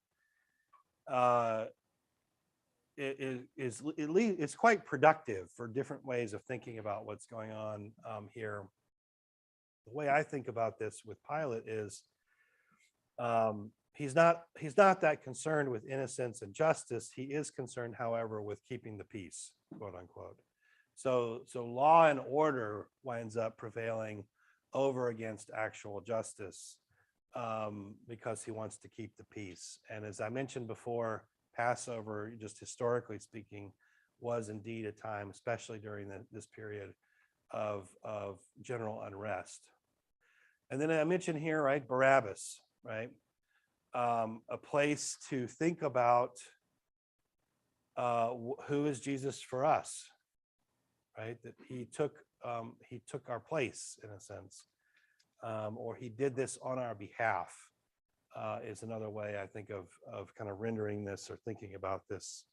it's quite productive for different ways of thinking about what's going on here. The way I think about this with Pilate is he's not that concerned with innocence and justice. He is concerned, however, with keeping the peace, quote unquote. So law and order winds up prevailing over against actual justice because he wants to keep the peace. And as I mentioned before, Passover, just historically speaking, was indeed a time, especially during this period of general unrest. And then I mentioned here, right, Barabbas, right? A place to think about who is Jesus for us, right? That he took our place in a sense, or he did this on our behalf, is another way I think of kind of rendering this or thinking about this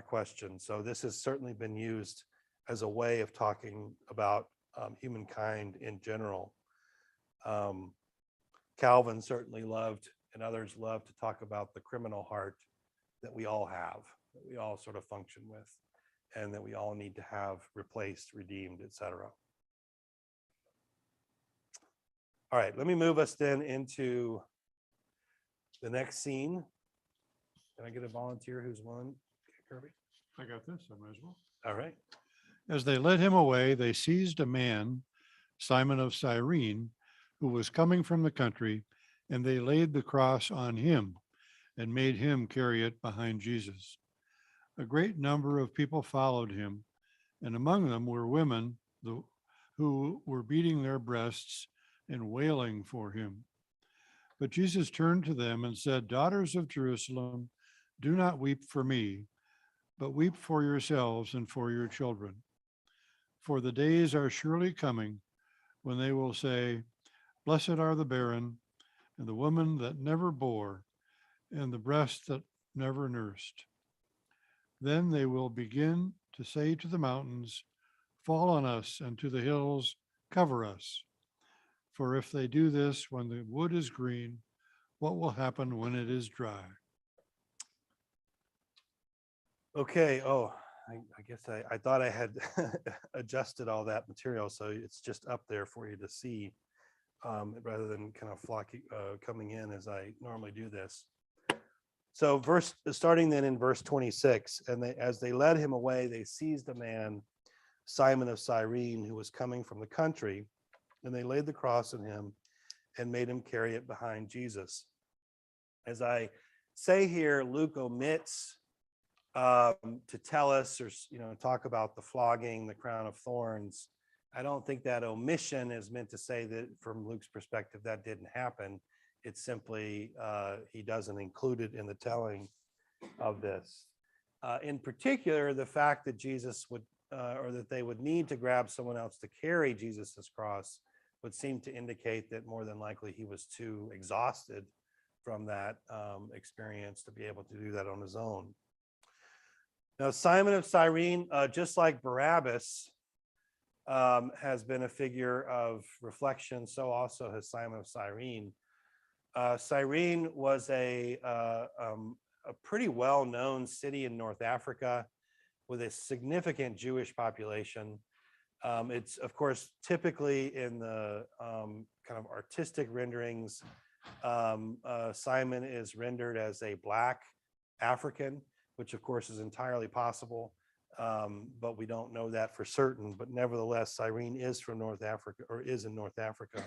question. So this has certainly been used as a way of talking about humankind in general. Calvin certainly loved, and others love to talk about the criminal heart that we all have, that we all sort of function with, and that we all need to have replaced, redeemed, etc. All right, let me move us then into the next scene. Can I get a volunteer who's willing? Kirby? I got this, I might as well. All right. As they led him away, they seized a man, Simon of Cyrene, who was coming from the country, and they laid the cross on him and made him carry it behind Jesus. A great number of people followed him, and among them were women who were beating their breasts and wailing for him. But Jesus turned to them and said, "Daughters of Jerusalem, do not weep for me, but weep for yourselves and for your children. For the days are surely coming when they will say, 'Blessed are the barren, and the woman that never bore, and the breast that never nursed.' Then they will begin to say to the mountains, 'Fall on us,' and to the hills, 'Cover us.' For if they do this when the wood is green, what will happen when it is dry?" Okay. Oh, I guess I thought I had adjusted all that material, so it's just up there for you to see, rather than kind of coming in as I normally do this. So starting then in verse 26, and as they led him away, they seized a man, Simon of Cyrene, who was coming from the country, and they laid the cross on him and made him carry it behind Jesus. As I say here, Luke omits to tell us or talk about the flogging, the crown of thorns. I don't think that omission is meant to say that from Luke's perspective that didn't happen. It's simply he doesn't include it in the telling of this. In particular, the fact that Jesus would or that they would need to grab someone else to carry Jesus's cross would seem to indicate that more than likely he was too exhausted from that experience to be able to do that on his own. Now, Simon of Cyrene, just like Barabbas, has been a figure of reflection, so also has Simon of Cyrene. Cyrene was a pretty well-known city in North Africa with a significant Jewish population. It's, of course, typically in the kind of artistic renderings, Simon is rendered as a Black African, which of course is entirely possible, but we don't know that for certain. But nevertheless, Cyrene is from North Africa, or is in North Africa.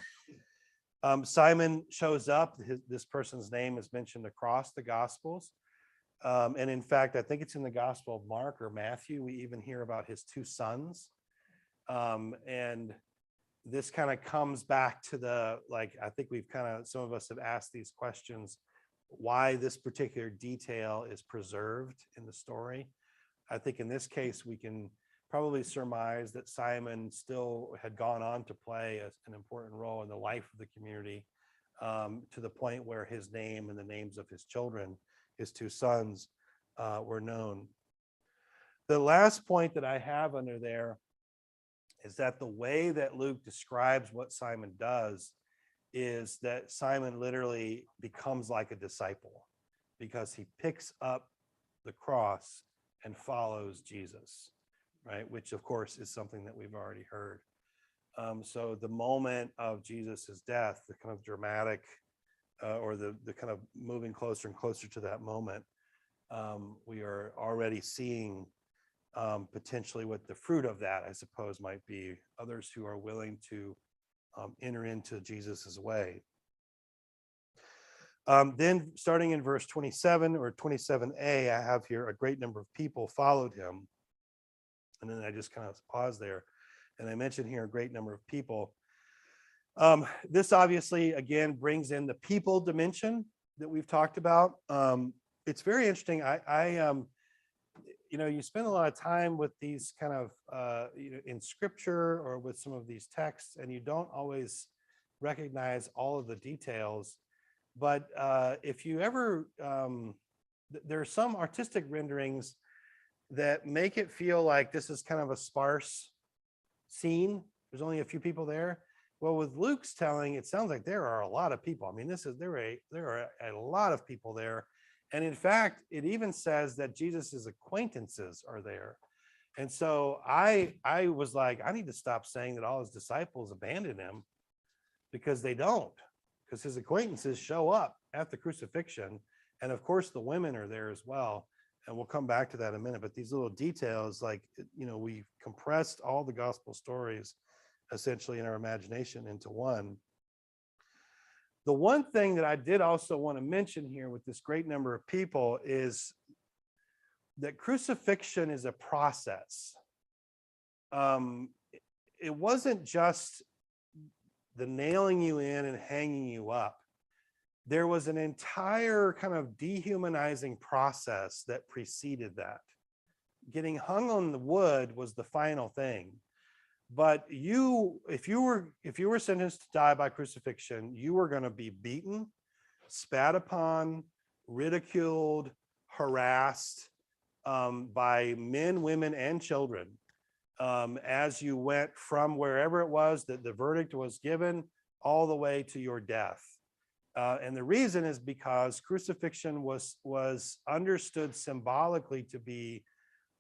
Simon shows up. This person's name is mentioned across the Gospels. And in fact, I think it's in the Gospel of Mark or Matthew, we even hear about his two sons. And this kind of comes back to the, like, I think some of us have asked these questions, why this particular detail is preserved in the story. I think in this case, we can probably surmise that Simon still had gone on to play an important role in the life of the community, to the point where his name and the names of his children, his two sons, were known. The last point that I have under there is that the way that Luke describes what Simon does is that Simon literally becomes like a disciple, because he picks up the cross and follows Jesus, right? Which of course is something that we've already heard. So the moment of Jesus's death, the kind of dramatic, or the kind of moving closer and closer to that moment, we are already seeing potentially what the fruit of that, I suppose, might be. Others who are willing to enter into Jesus's way. Then starting in verse 27 or 27a, I have here, a great number of people followed him. And then I just kind of pause there. And I mentioned here a great number of people. This obviously, again, brings in the people dimension that we've talked about. It's very interesting. You spend a lot of time with these kind of, in scripture or with some of these texts, and you don't always recognize all of the details. But if you ever, there are some artistic renderings that make it feel like this is kind of a sparse scene. There's only a few people there. Well, with Luke's telling, it sounds like there are a lot of people. I mean, there are a lot of people there. And in fact, it even says that Jesus's acquaintances are there. And so I was like, I need to stop saying that all his disciples abandoned him, because they don't, because his acquaintances show up at the crucifixion. And of course, the women are there as well. And we'll come back to that in a minute. But these little details, like, we've compressed all the gospel stories essentially in our imagination into one. The one thing that I did also want to mention here with this great number of people is that crucifixion is a process. It wasn't just the nailing you in and hanging you up. There was an entire kind of dehumanizing process that preceded that. Getting hung on the wood was the final thing. But if you were sentenced to die by crucifixion, you were going to be beaten, spat upon, ridiculed, harassed by men, women, and children as you went from wherever it was that the verdict was given all the way to your death. And the reason is because crucifixion was understood symbolically to be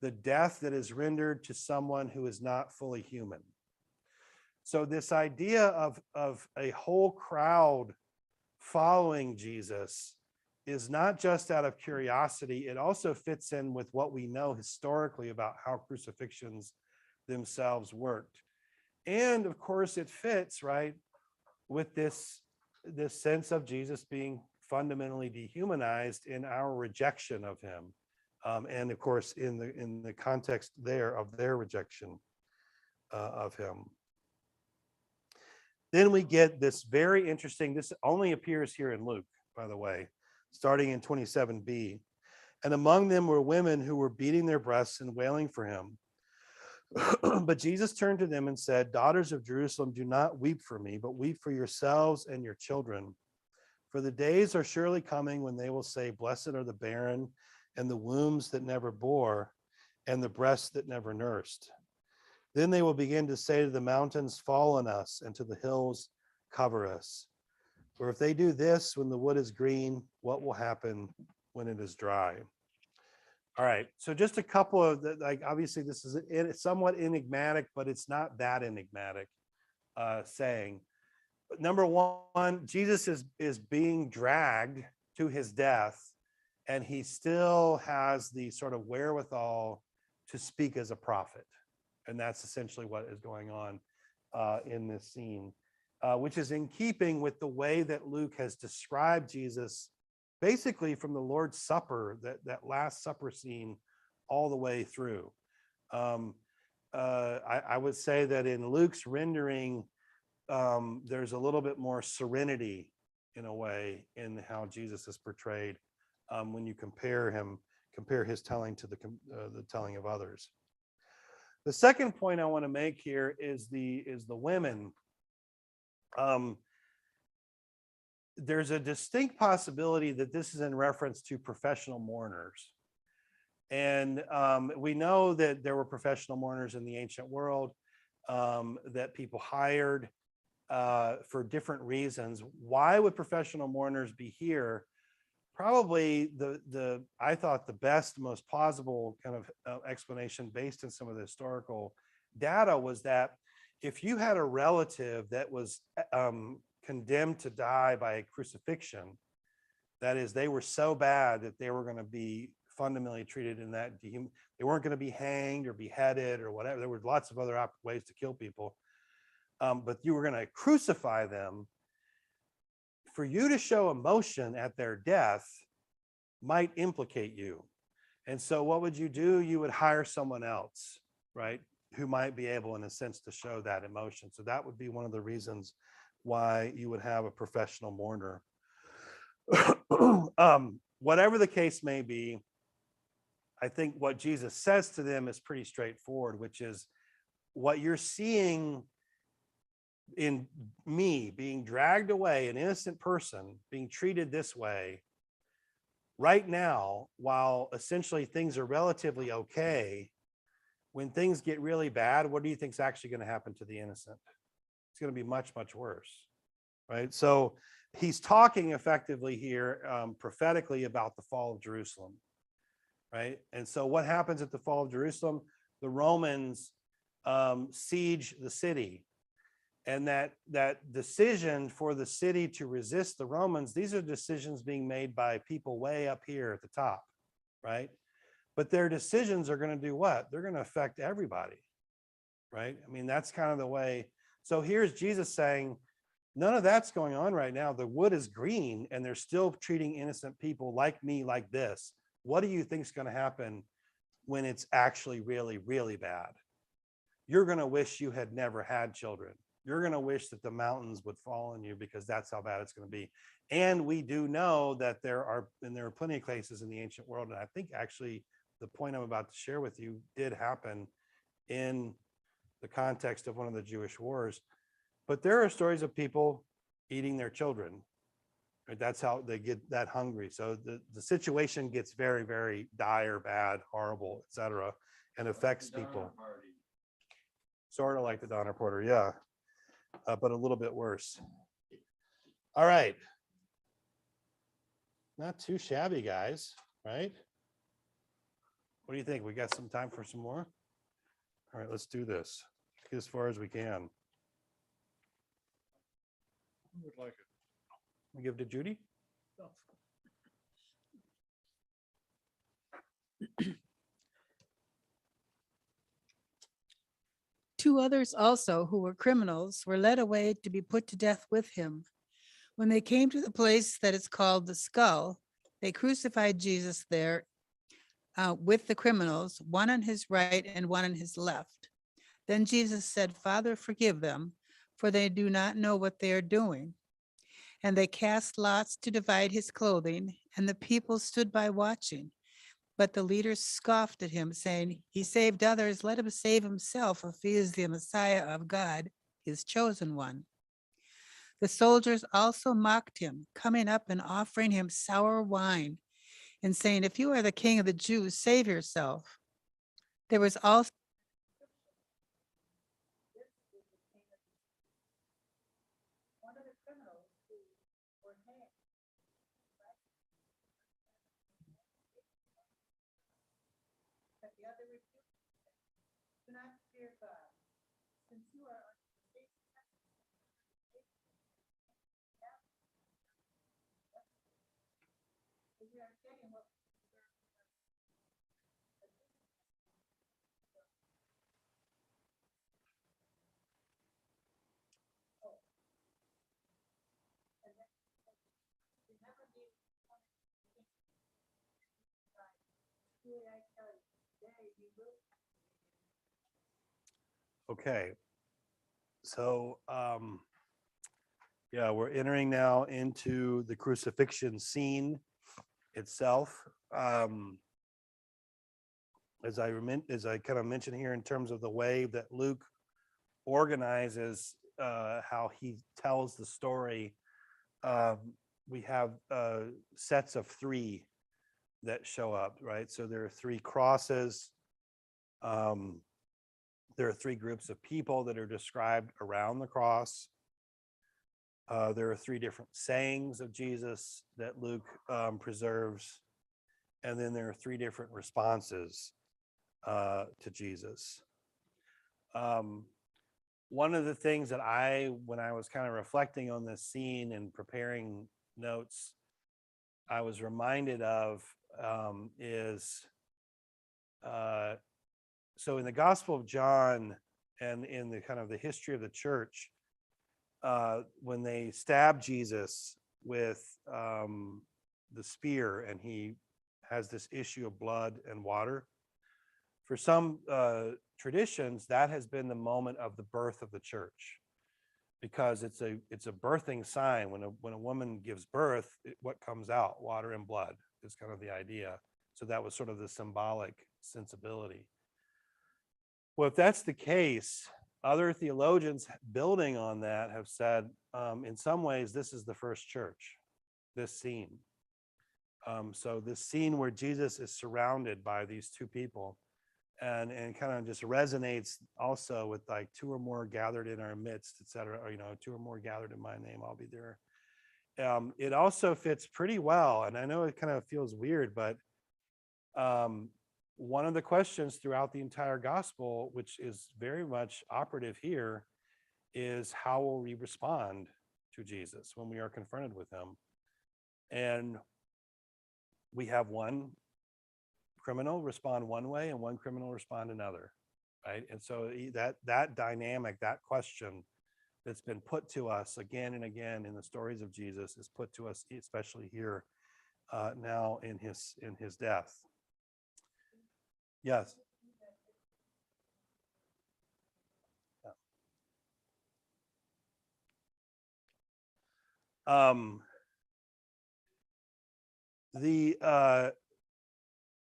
the death that is rendered to someone who is not fully human. So this idea of a whole crowd following Jesus is not just out of curiosity, it also fits in with what we know historically about how crucifixions themselves worked. And of course it fits, right, with this sense of Jesus being fundamentally dehumanized in our rejection of him. And of course, in the context there of their rejection of him. Then we get this very interesting, this only appears here in Luke, by the way, starting in 27b. And among them were women who were beating their breasts and wailing for him. But Jesus turned to them and said, "Daughters of Jerusalem, do not weep for me, but weep for yourselves and your children. For the days are surely coming when they will say, blessed are the barren and the wombs that never bore, and the breasts that never nursed. Then they will begin to say to the mountains, fall on us, and to the hills, cover us. For if they do this when the wood is green, what will happen when it is dry?" All right, so just a couple of, obviously this is somewhat enigmatic, but it's not that enigmatic saying. But number one, Jesus is being dragged to his death, and he still has the sort of wherewithal to speak as a prophet. And that's essentially what is going on in this scene, which is in keeping with the way that Luke has described Jesus, basically from the Lord's Supper, that Last Supper scene, all the way through. I would say that in Luke's rendering, there's a little bit more serenity in a way in how Jesus is portrayed when you compare his telling to the telling of others. The second point I want to make here is the women. There's a distinct possibility that this is in reference to professional mourners. And we know that there were professional mourners in the ancient world that people hired for different reasons. Why would professional mourners be here? Probably I thought the best, most plausible kind of explanation based on some of the historical data was that if you had a relative that was condemned to die by a crucifixion, that is, they were so bad that they were going to be fundamentally treated in that they weren't going to be hanged or beheaded or whatever. There were lots of other ways to kill people, but you were going to crucify them. For you to show emotion at their death might implicate you. And so what would you do? You would hire someone else, right, who might be able, in a sense, to show that emotion. So that would be one of the reasons why you would have a professional mourner. Whatever the case may be, I think what Jesus says to them is pretty straightforward, which is what you're seeing in me being dragged away, an innocent person being treated this way right now, while essentially things are relatively okay. When things get really bad, what do you think is actually going to happen to the innocent? It's going to be much, much worse, right? So he's talking effectively here prophetically about the fall of Jerusalem, right? And so what happens at the fall of Jerusalem? The Romans siege the city. And that decision for the city to resist the Romans, these are decisions being made by people way up here at the top, right? But their decisions are going to do what? They're going to affect everybody, right? I mean, that's kind of the way. So here's Jesus saying, none of that's going on right now. The wood is green and they're still treating innocent people like me like this. What do you think is going to happen when it's actually really, really bad? You're going to wish you had never had children. You're going to wish that the mountains would fall on you because that's how bad it's going to be. And we do know that there are plenty of cases in the ancient world. And I think actually the point I'm about to share with you did happen in the context of one of the Jewish wars. But there are stories of people eating their children. Right? That's how they get that hungry. So the situation gets very, very dire, bad, horrible, etc., and affects people. Sort of like the Donner Party, yeah. But a little bit worse. All right. Not too shabby, guys, right? What do you think? We got some time for some more? All right, let's do this. Get as far as we can. Who would like it? We give it to Judy? Two others also, who were criminals, were led away to be put to death with him. When they came to the place that is called the Skull, they crucified Jesus there with the criminals, one on his right and one on his left. Then Jesus said, "Father, forgive them, for they do not know what they are doing." And they cast lots to divide his clothing, and the people stood by watching. But the leaders scoffed at him, saying, "He saved others, let him save himself if he is the Messiah of God, his chosen one." The soldiers also mocked him, coming up and offering him sour wine and saying, "If you are the king of the Jews, save yourself." There was also one of the criminals who were hanged. But the other refused. "Do not fear God, since you are under the same sentence. We are getting what we Okay. So, yeah, we're entering now into the crucifixion scene itself. As I kind of mentioned here, in terms of the way that Luke organizes how he tells the story, we have sets of three that show up, right? So there are three crosses. There are three groups of people that are described around the cross. There are three different sayings of Jesus that Luke preserves. And then there are three different responses to Jesus. One of the things that when I was kind of reflecting on this scene and preparing notes, I was reminded of is so in the Gospel of John and in the kind of the history of the church, when they stabbed Jesus with the spear and he has this issue of blood and water, for some traditions, that has been the moment of the birth of the church, because it's a birthing sign. When a woman gives birth, what comes out? Water and blood is kind of the idea. So that was sort of the symbolic sensibility. Well, if that's the case, other theologians building on that have said, in some ways, this is the first church, this scene. So this scene where Jesus is surrounded by these two people, and kind of just resonates also with like two or more gathered in our midst, et cetera, or, two or more gathered in my name, I'll be there. It also fits pretty well. And I know it kind of feels weird, but one of the questions throughout the entire gospel, which is very much operative here, is how will we respond to Jesus when we are confronted with him? And we have one criminal respond one way and one criminal respond another, right? And so that dynamic, that question that's been put to us again and again in the stories of Jesus is put to us, especially here now in his death. Yes.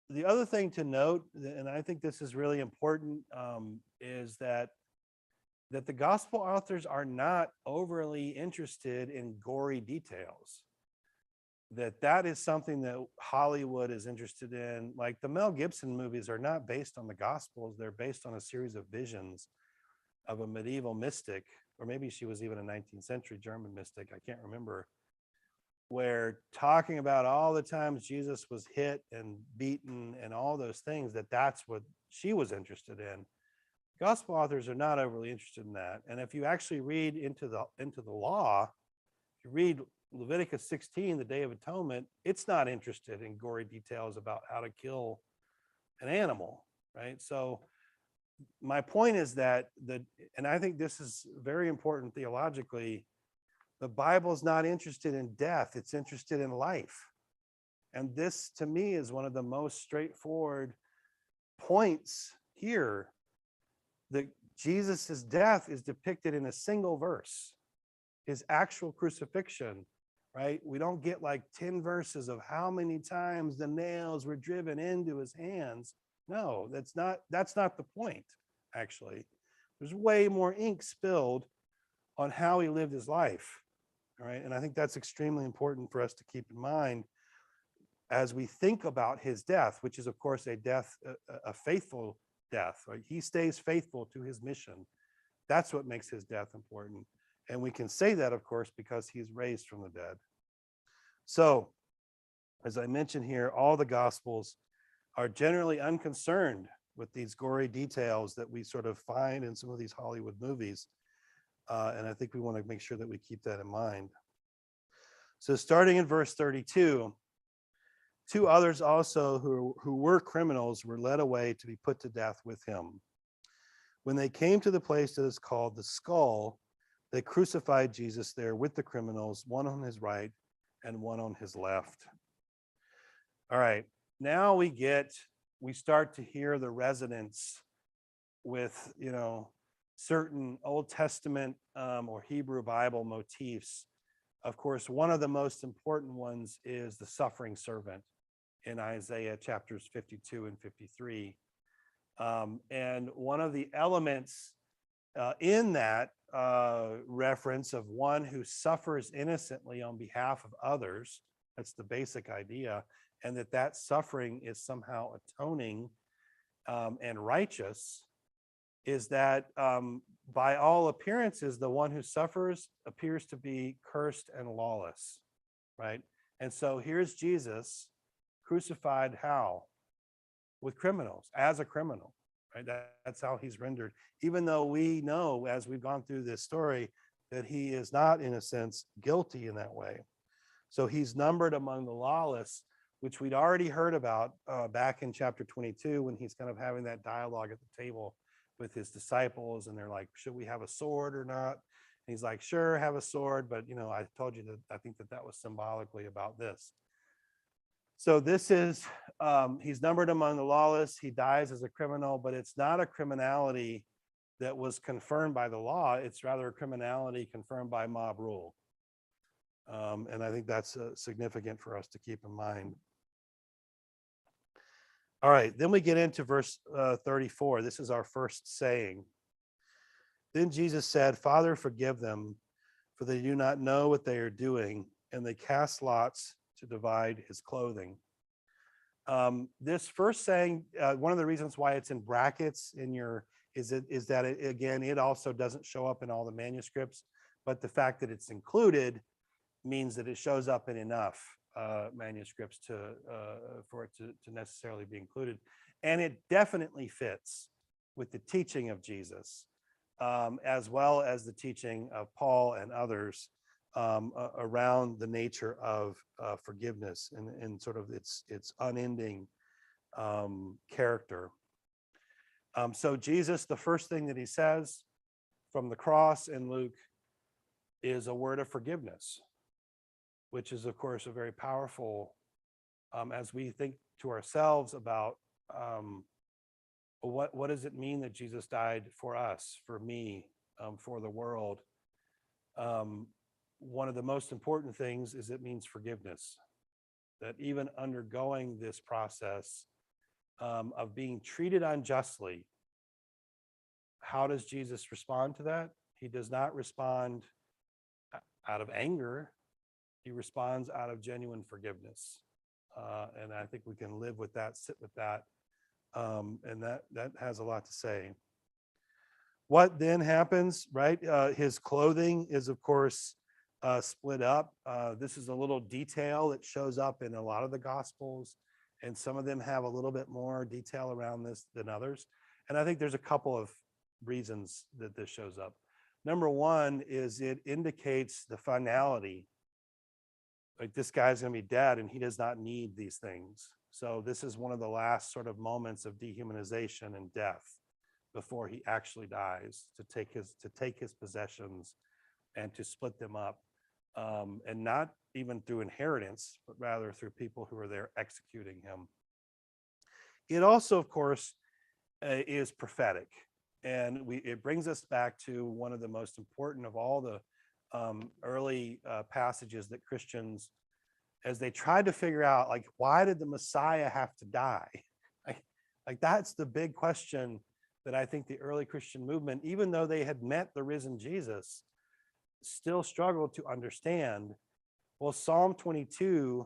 The other thing to note, and I think this is really important, is that the gospel authors are not overly interested in gory details. That is something that Hollywood is interested in. Like the Mel Gibson movies are not based on the gospels. They're based on a series of visions of a medieval mystic, or maybe she was even a 19th century German mystic, I can't remember, where talking about all the times Jesus was hit and beaten and all those things, that's what she was interested in. Gospel authors are not overly interested in that. And if you actually read into the law, if you read Leviticus 16, the Day of Atonement, it's not interested in gory details about how to kill an animal, right? So my point is that and I think this is very important theologically, the Bible is not interested in death, it's interested in life. And this, to me, is one of the most straightforward points here, that Jesus's death is depicted in a single verse, his actual crucifixion, right? We don't get like 10 verses of how many times the nails were driven into his hands. No, that's not the point, actually. There's way more ink spilled on how he lived his life. All right. And I think that's extremely important for us to keep in mind as we think about his death, which is, of course, a faithful death, right? He stays faithful to his mission. That's what makes his death important. And we can say that, of course, because he's raised from the dead. So, as I mentioned here, all the gospels are generally unconcerned with these gory details that we sort of find in some of these Hollywood movies. And I think we want to make sure that we keep that in mind. So starting in verse 32, two others also who were criminals were led away to be put to death with him. When they came to the place that is called the Skull, they crucified Jesus there with the criminals, one on his right and one on his left. All right, now we get we start to hear the resonance with, certain Old Testament or Hebrew Bible motifs. Of course, one of the most important ones is the suffering servant in Isaiah chapters 52 and 53. And one of the elements in that reference of one who suffers innocently on behalf of others, that's the basic idea, and that suffering is somehow atoning and righteous, is that by all appearances, the one who suffers appears to be cursed and lawless, right? And so here's Jesus crucified how? With criminals, as a criminal, right? That's how he's rendered, even though we know, as we've gone through this story, that he is not, in a sense, guilty in that way. So he's numbered among the lawless, which we'd already heard about back in chapter 22, when he's kind of having that dialogue at the table with his disciples, and they're like, should we have a sword or not? And he's like, sure, have a sword, but I told you that I think that was symbolically about this. So this is, he's numbered among the lawless, he dies as a criminal, but it's not a criminality that was confirmed by the law, it's rather a criminality confirmed by mob rule. And I think that's significant for us to keep in mind. All right, then we get into verse 34. This is our first saying. Then Jesus said, Father, forgive them, for they do not know what they are doing. And they cast lots to divide his clothing. This first saying, one of the reasons why it's in brackets in your, is that it also doesn't show up in all the manuscripts, but the fact that it's included means that it shows up in enough manuscripts for it to necessarily be included. And it definitely fits with the teaching of Jesus, as well as the teaching of Paul and others around the nature of forgiveness and sort of its unending character. So Jesus, the first thing that he says from the cross in Luke is a word of forgiveness, which is, of course, a very powerful, as we think to ourselves about what does it mean that Jesus died for us, for me, for the world. One of the most important things is it means forgiveness, that even undergoing this process of being treated unjustly, how does Jesus respond to that? He does not respond out of anger. He responds out of genuine forgiveness. And I think we can live with that, sit with that. And that has a lot to say. What then happens, right? His clothing is, of course, split up. This is a little detail that shows up in a lot of the Gospels, and some of them have a little bit more detail around this than others. And I think there's a couple of reasons that this shows up. Number one is it indicates the finality. Like, this guy's going to be dead and he does not need these things. So this is one of the last sort of moments of dehumanization and death before he actually dies, to take his possessions and to split them up, and not even through inheritance, but rather through people who are there executing him. It also, of course, is prophetic, and it brings us back to one of the most important of all the early passages that Christians, as they tried to figure out, like, why did the Messiah have to die? Like that's the big question that I think the early Christian movement, even though they had met the risen Jesus, still struggled to understand. Well, Psalm 22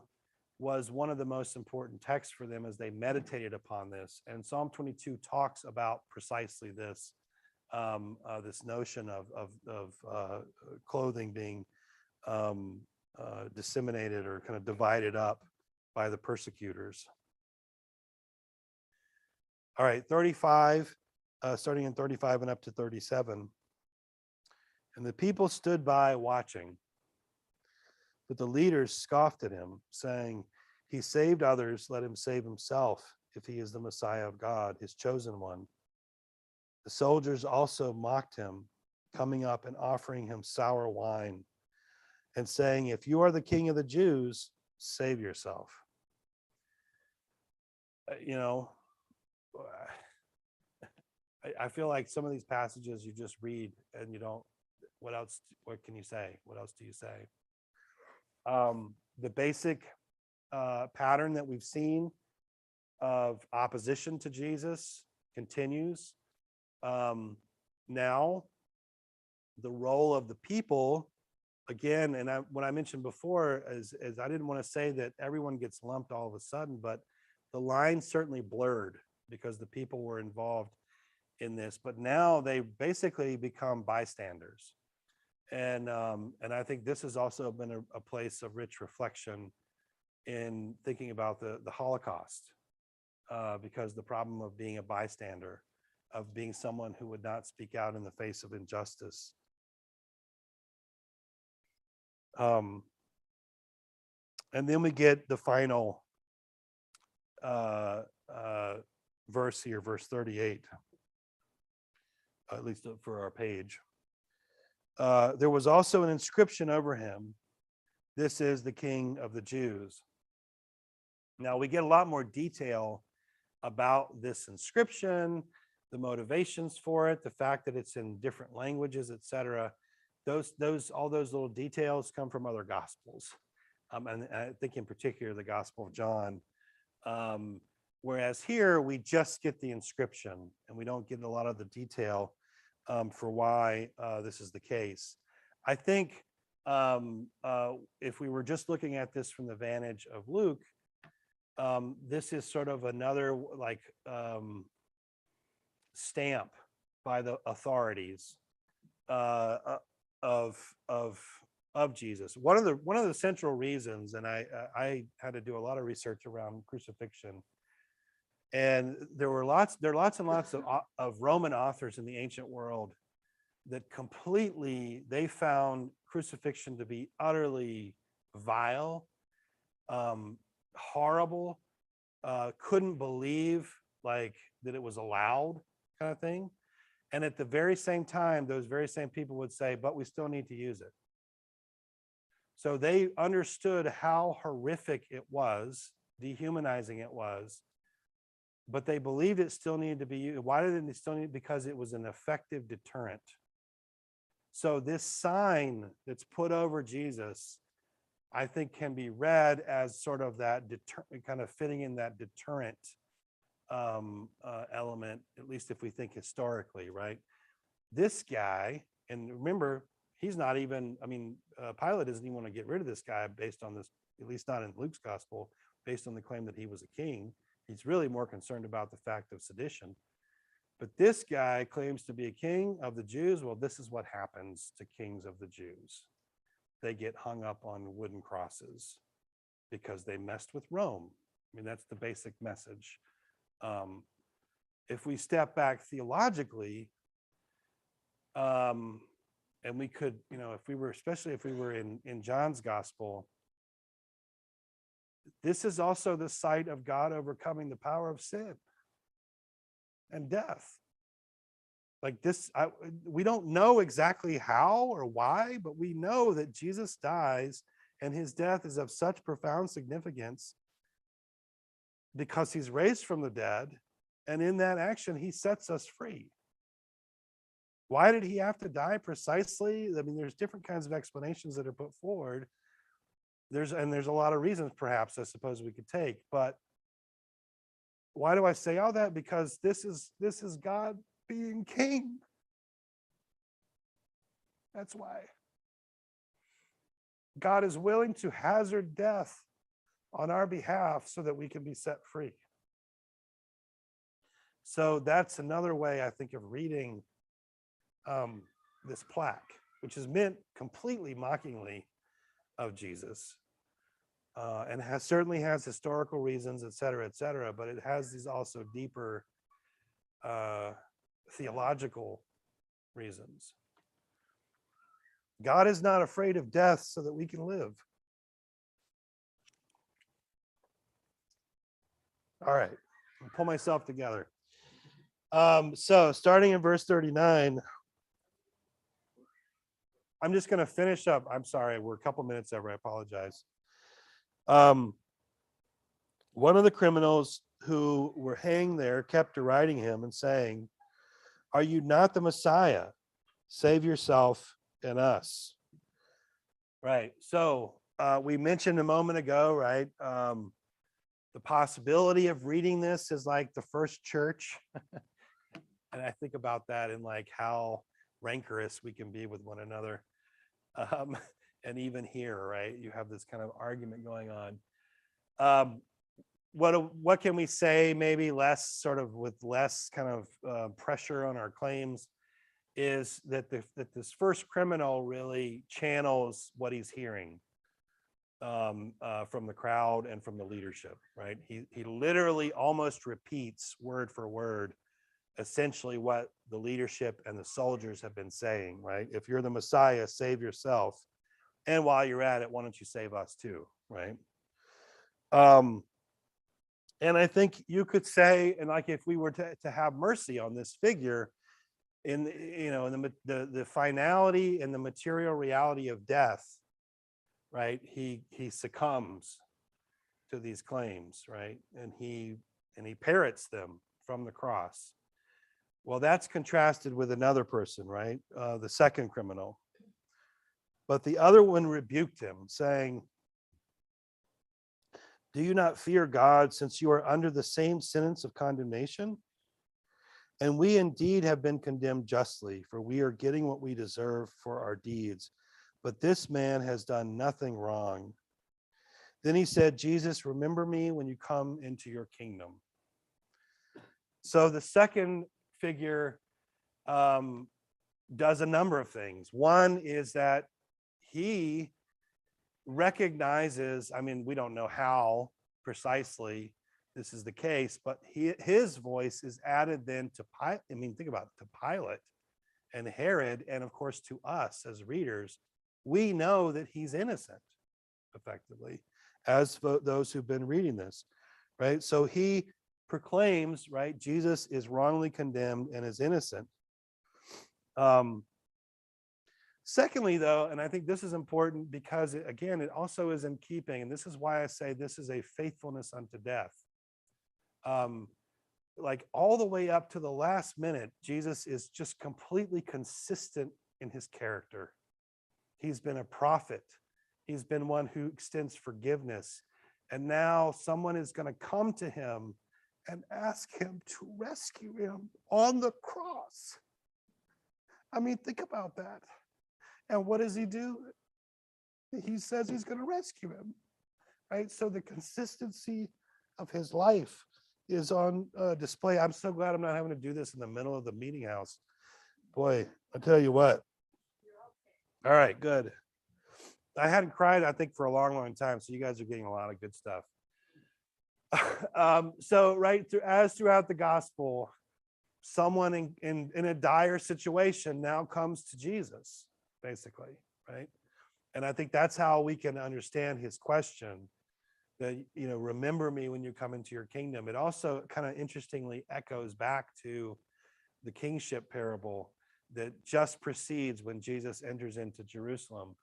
was one of the most important texts for them as they meditated upon this. And Psalm 22 talks about precisely this, this notion of clothing being disseminated or kind of divided up by the persecutors. All right, 35, starting in 35 and up to 37. And the people stood by watching, but the leaders scoffed at him, saying, he saved others, let him save himself, if he is the Messiah of God, his chosen one. The soldiers also mocked him, coming up and offering him sour wine, and saying, if you are the king of the Jews, save yourself. I feel like some of these passages you just read and you don't, what can you say? What else do you say? The basic pattern that we've seen of opposition to Jesus continues. Now, the role of the people, again, and what I mentioned before is I didn't want to say that everyone gets lumped all of a sudden, but the line certainly blurred because the people were involved in this. But now they basically become bystanders. And I think this has also been a place of rich reflection in thinking about the Holocaust, because the problem of being a bystander, of being someone who would not speak out in the face of injustice. And then we get the final verse here, verse 38, at least for our page. There was also an inscription over him, "This is the King of the Jews." Now we get a lot more detail about this inscription, the motivations for it, the fact that it's in different languages, etc. All those little details come from other gospels, and I think in particular the Gospel of John. Whereas here we just get the inscription and we don't get a lot of the detail for why this is the case. I think if we were just looking at this from the vantage of Luke, this is sort of another stamp by the authorities of Jesus. One of the central reasons, and I had to do a lot of research around crucifixion, and there are lots and lots of Roman authors in the ancient world that they found crucifixion to be utterly vile, horrible, couldn't believe that it was allowed, kind of thing. And at the very same time, those very same people would say, but we still need to use it. So they understood how horrific it was, dehumanizing it was, but they believed it still needed to be used. Why did they still need it? Because it was an effective deterrent. So this sign that's put over Jesus, I think, can be read as sort of that kind of fitting in that deterrent element, at least if we think historically, right? This guy, and remember, he's not even, Pilate doesn't even want to get rid of this guy based on this, at least not in Luke's gospel, based on the claim that he was a king. He's really more concerned about the fact of sedition. But this guy claims to be a king of the Jews. Well, this is what happens to kings of the Jews. They get hung up on wooden crosses because they messed with Rome. That's the basic message. If we step back theologically, and we could, especially if we were in John's gospel, this is also the site of God overcoming the power of sin and death. We don't know exactly how or why, but we know that Jesus dies and his death is of such profound significance because he's raised from the dead, and in that action he sets us free. Why did he have to die precisely? There's different kinds of explanations that are put forward. There's a lot of reasons, perhaps, I suppose we could take, but why do I say all that? Because this is God being king. That's why. God is willing to hazard death on our behalf so that we can be set free. So that's another way, I think, of reading this plaque, which is meant completely mockingly of Jesus, and certainly has historical reasons, et cetera, but it has these also deeper theological reasons. God is not afraid of death so that we can live. All right, I'll pull myself together. So starting in verse 39, I'm just going to finish up. I'm sorry, we're a couple minutes over. I apologize. one of the criminals who were hanged there kept deriding him and saying, "Are you not the Messiah? Save yourself and us." Right. So we mentioned a moment ago, right? The possibility of reading this is like the first church. And I think about that in like how rancorous we can be with one another. And even here, right? You have this kind of argument going on. What can we say, maybe less sort of with less kind of pressure on our claims, is that this first criminal really channels what he's hearing from the crowd and from the leadership, right? He literally almost repeats word for word essentially what the leadership and the soldiers have been saying, right? If you're the Messiah, save yourself. And while you're at it, why don't you save us too, right? And I think you could say, and like if we were to have mercy on this figure, in the finality and the material reality of death, right? He succumbs to these claims, right? And he parrots them from the cross. Well, that's contrasted with another person, right? The second criminal. But the other one rebuked him, saying, "Do you not fear God, since you are under the same sentence of condemnation? And we indeed have been condemned justly, for we are getting what we deserve for our deeds. But this man has done nothing wrong." Then he said, "Jesus, remember me when you come into your kingdom." So the second figure does a number of things. One is that he recognizes, I mean, we don't know how precisely this is the case, but his voice is added then to Pilate. I mean, think about it, to Pilate and Herod, and of course to us as readers. We know that he's innocent, effectively, as those who've been reading this, right? So he proclaims, right, Jesus is wrongly condemned and is innocent. Secondly, though, and I think this is important because, again, it also is in keeping, and this is why I say this is a faithfulness unto death. Like all the way up to the last minute, Jesus is just completely consistent in his character. He's been a prophet. He's been one who extends forgiveness. And now someone is going to come to him and ask him to rescue him on the cross. I mean, think about that. And what does he do? He says he's going to rescue him, right? So the consistency of his life is on display. I'm so glad I'm not having to do this in the middle of the meeting house. Boy, I tell you what. All right, good. I hadn't cried, I think, for a long, long time. So you guys are getting a lot of good stuff. So right throughout the gospel, someone in a dire situation now comes to Jesus, basically, right? And I think that's how we can understand his question, that, remember me when you come into your kingdom. It also kind of interestingly echoes back to the kingship parable that just precedes when Jesus enters into Jerusalem.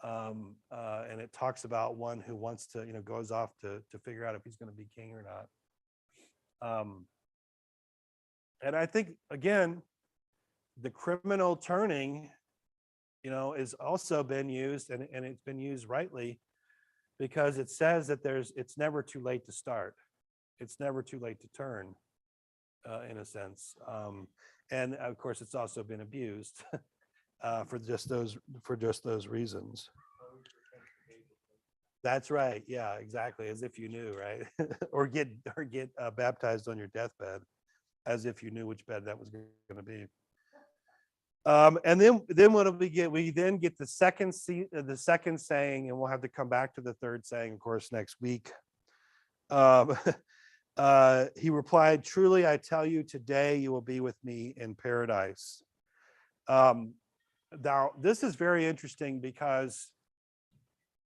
And it talks about one who wants to, goes off to figure out if he's going to be king or not. And I think, again, the criminal turning, is also been used, and it's been used rightly, because it says that it's never too late to start. It's never too late to turn, in a sense. And of course, it's also been abused for just those reasons. That's right. Yeah, exactly. As if you knew, right? or get baptized on your deathbed, as if you knew which bed that was going to be. And then what do we get? We then get the second saying, and we'll have to come back to the third saying, of course, next week. He replied, "Truly, I tell you, today you will be with me in paradise." Now, this is very interesting because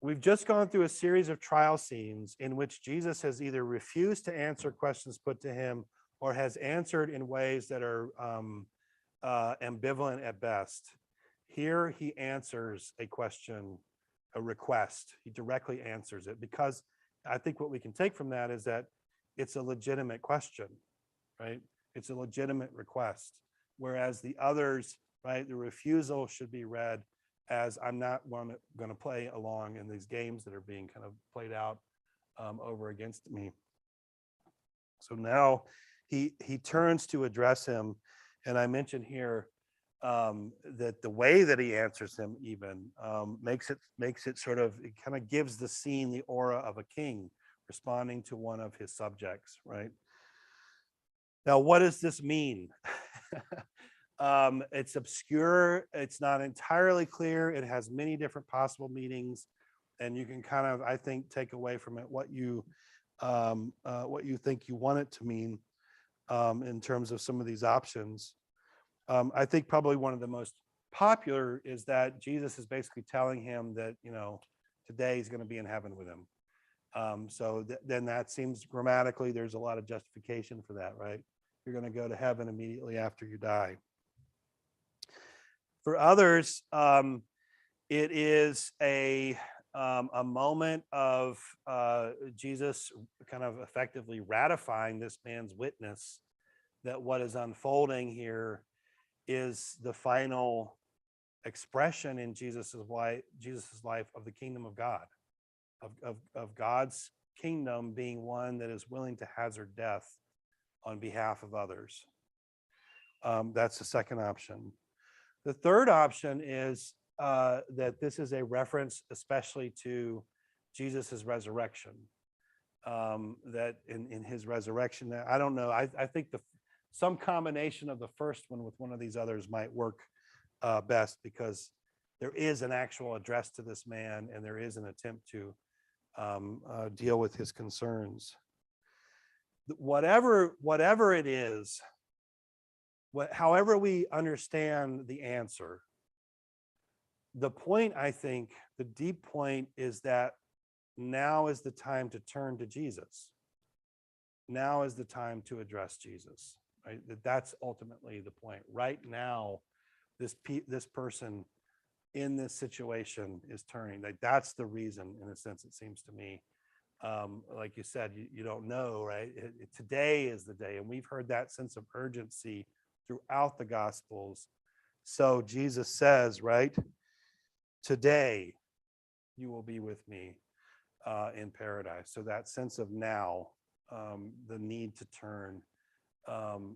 we've just gone through a series of trial scenes in which Jesus has either refused to answer questions put to him or has answered in ways that are ambivalent at best. Here he answers a question, a request. He directly answers it because I think what we can take from that is that it's a legitimate question, right? It's a legitimate request. Whereas the others, right, the refusal should be read as I'm not going to play along in these games that are being kind of played out over against me. So now he turns to address him. And I mentioned here that the way that he answers him even makes it sort of, it kind of gives the scene the aura of a king responding to one of his subjects, right? Now, what does this mean? It's obscure. It's not entirely clear. It has many different possible meanings, and you can kind of, I think, take away from it what you think you want it to mean in terms of some of these options. I think probably one of the most popular is that Jesus is basically telling him that, today he's going to be in heaven with him. So then that seems grammatically, there's a lot of justification for that, right? You're going to go to heaven immediately after you die. For others, it is a moment of Jesus kind of effectively ratifying this man's witness that what is unfolding here is the final expression in Jesus's life of the kingdom of God, of God's kingdom being one that is willing to hazard death on behalf of others. That's the second option. The third option is that this is a reference especially to Jesus's resurrection. That in his resurrection, I don't know, I think some combination of the first one with one of these others might work best, because there is an actual address to this man and there is an attempt to deal with his concerns. Whatever it is, however we understand the answer, the point, I think, the deep point is that now is the time to turn to Jesus. Now is the time to address Jesus, right? That's ultimately the point. Right now, this person in this situation is turning. Like, that's the reason, in a sense, it seems to me. Like you said, you don't know, right? Today is the day, and we've heard that sense of urgency throughout the Gospels. So Jesus says, right, today you will be with me in paradise. So that sense of now, the need to turn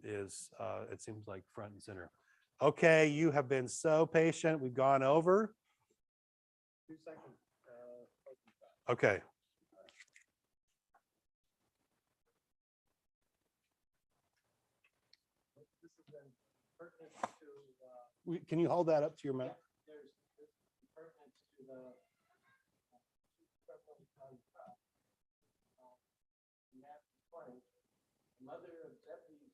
is, it seems like, front and center. Okay, you have been so patient. We've gone over. 2 seconds. Okay. This is then pertinent to, can you hold that up to your mouth? There's pertinent to the Matthew 20, the mother of